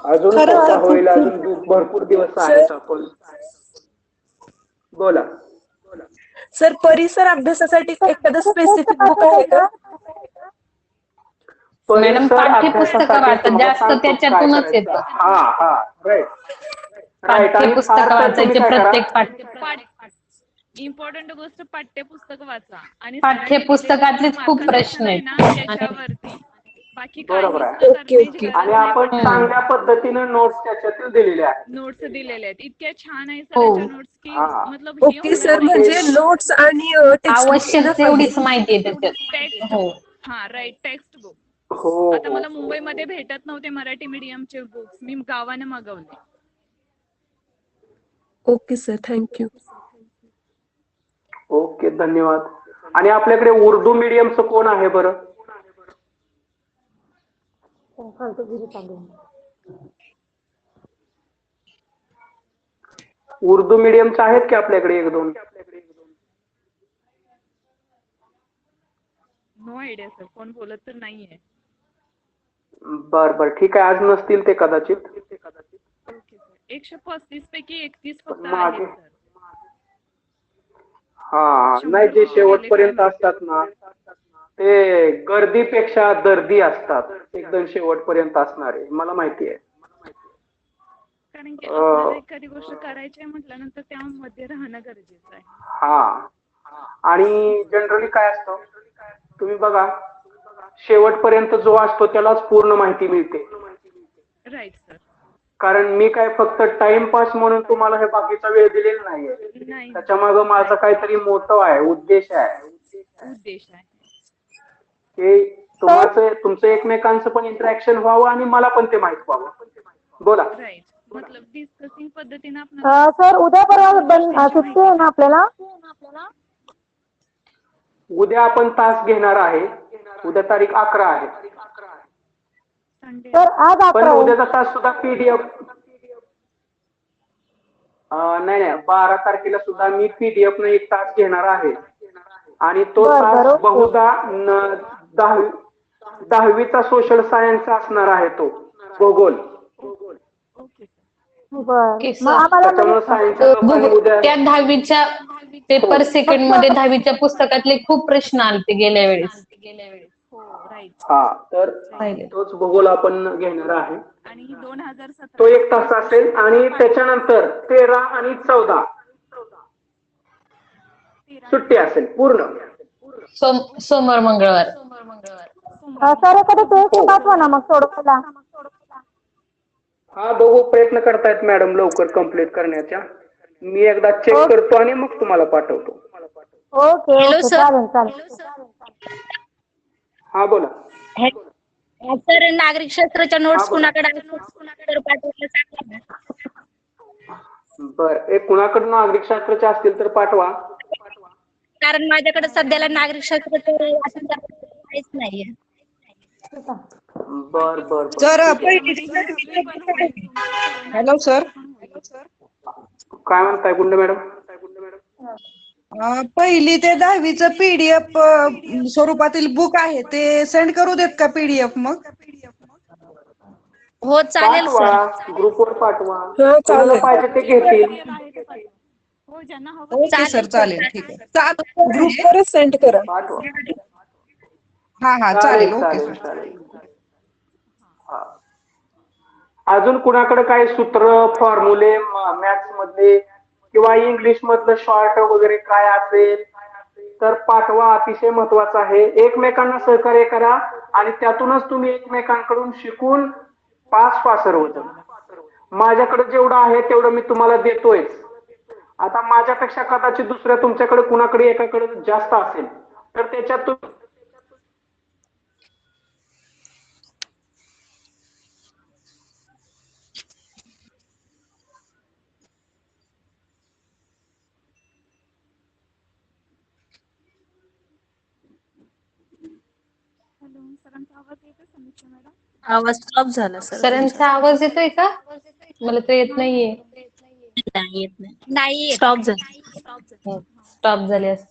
अजून सोपा
खरंच
होईल,
खूप
अजून
खूप
भरपूर दिवस
सर.
आहेत आपण. बोला.
सर परिसर अभ्यासासाठी एखादं स्पेसिफिक बुक आहे का?
मॅडम
परिसर
पाठ्यपुस्तकं
अभ्यासासाठी
वाचा,
तुम्हाला
जास्त
सांगतो काय
त्याच्यातूनच
करायचं.
येतं.
हा राईट. आणि फार
पाठ्यपुस्तकं
तर तुम्ही
वाचायचे
काय करा.
प्रत्येक
इम्पॉर्टंट गोष्ट पाठ्यपुस्तक वाचा आणि सरांनी दिलेलं जे
पाठ्यपुस्तकातलेच खूप
मार्गदर्शन
प्रश्न
आहे
आहेत.
ना
आणि
त्याच्यावरती. बाकी
बरोबर
काहीच
आहे.
करण्याची
आणि
गरज नाही
आपण चांगल्या
पाठ्यपुस्तकात.
पद्धतीने नोट्स त्याच्यातील दिलेले आहेत.
नोट्स दिलेले आहेत इतक्या छान आहे
हो.
सरांच्या नोट्स की
हा.
मतलब हे
ओके
होणार
सर
नाही
म्हणजे
की
नोट्स आणि टेक्स्टबुक
आवश्यक
इनफ आहे.
तेवढीच माहिती आहे त्याच्यात.
टेक्स्ट
हो.
हा राईट टेक्स्ट बुक.
हो
आता मला मुंबईमध्ये भेटत नव्हते मराठी मीडियमचे बुक्स, मी गावाने मागवले.
Okay sir thank you.
ओके धन्यवाद. आणि आपल्याकडे उर्दू मीडियमचं कोण आहे बरं? उर्दू मीडियमचे आहेत की आपल्याकडे 1-2?
नो आयडिया सर, कोण बोलत तर नाहीये.
बर ठीक आहे, आज नसतील ते कदाचित.
Okay sir. 135 पैकी 31 फक्त
मागे
आहेत सर.
हा नाही,
100
जे
कुठे गेले काय
शेवटपर्यंत
माहिती.
असतात ना ते गर्दीपेक्षा दर्दी असतात. एकदम शेवटपर्यंत असणारे मला माहिती आहे.
कारण की आपल्याला एखादी गोष्ट करायची आहे म्हटल्यानंतर त्यामध्ये राहणं गरजेचं आहे.
हा आणि जनरली काय असतं, तुम्ही बघा शेवटपर्यंत जो असतो त्यालाच पूर्ण माहिती मिळते.
Right sir.
कारण मी काय फक्त टाइमपास म्हणून तुम्हाला हे बाकीचा वेळ दिलेला नाहीये.
नाही
त्याच्या मागे माझा काहीतरी मोठं आहे, उद्देश आहे.
उद्देश आहे.
की तुमचं एकमेकांचं पण इंटरॅक्शन व्हावं आणि मला पण ते माहित व्हावं. बोला.
राईट. मतलब डिस्कसिंग पद्धतीने आपण
सर उद्या परवा सुट्टी आहे ना आपल्याला?
उद्या आपण तास घेणार आहे. उद्या तारीख 11 आहे.
संडे.
सर आज
पण
11
उद्याचा तास सुद्धा पीडीएफ नाही 12 तारखेला सुद्धा मी पीडीएफ न एक तास घेणार आहे. आणि तो तास बहुधा 10वीचा सोशल सायन्स असणार आहे, तो भूगोल.
Okay sir.
बरं.
ओके,
मग
सर.
आम्हाला
त्याच्यामुळे सायन्स उद्या
त्या 10वीच्या पेपर सेकंड मध्ये 10वीच्या पुस्तकातले खूप प्रश्न आलते गेल्या वेळेस.
हो राईट.
हा तर
पाहिले.
तोच भूगोल आपण घेणार आहे.
आणि 2017
तो एक तास असेल आणि त्याच्यानंतर 13 आणि 14 सुट्टी असेल पूर्ण.
सोमवार मंगळवार.
सर एखादी टेस्ट पाठवा ना मग सोडवायला.
हा बघू, प्रयत्न करतायत मॅडम लवकर कंप्लीट करण्याच्या. मी एकदा चेक करतो आणि मग तुम्हाला पाठवतो.
ओके ओके चालेल.
हा बोला.
सर नागरिक शास्त्राच्या नोट्स
हा, बोला.
कुणाकडे पाठवलं सांगा ना.
बर, कुणाकडून नागरिक शास्त्राचे असतील तर पाठवा.
कारण माझ्याकडे सध्याला नागरिक शास्त्राचं वाचन काहीच नाहीये.
बर बर
सर
हॅलो
सर.
काय म्हणताय गुंड मॅडम?
पहिली ते 10वीचं पीडीएफ स्वरूपातील बुक आहे ते सेंड करू देत का पीडीएफ मग?
हो चालेल सर.
पाठवा, ग्रुपवर पाठवा.
हो,
कोणाला
चालेल.
पाहिजे ते घेतील.
हो ज्यांना हवं
ओके सर, चालेल, ठीक आहे. ग्रुपवरच सेंड करा.
पाठवा.
हा चालेल. Okay sir.
चालेल. हा. अजून कुणाकडे काही सूत्र, फॉर्म्युले मॅथ्स मधले किंवा इंग्लिश मधलं शॉर्ट वगैरे काय असेल तर पाठवा. अतिशय महत्वाचं आहे. एकमेकांना सहकार्य करा आणि त्यातूनच तुम्ही एकमेकांकडून शिकून पास सर्वजण. माझ्याकडे जेवढं आहे तेवढं मी तुम्हाला देतोय. आता माझ्यापेक्षा कदाचित दुसऱ्या तुमच्याकडे कुणाकडे एकाकडे जास्त असेल तर त्याच्यात
सरांचा आवाज येतोय समीक्षा मॅडम?
आवाज स्टॉप झाला सर.
सरांचा आवाज येतोय का? मला तर येत नाहीये.
नाही येत. स्टॉप झाला.
स्टॉप झाले असते.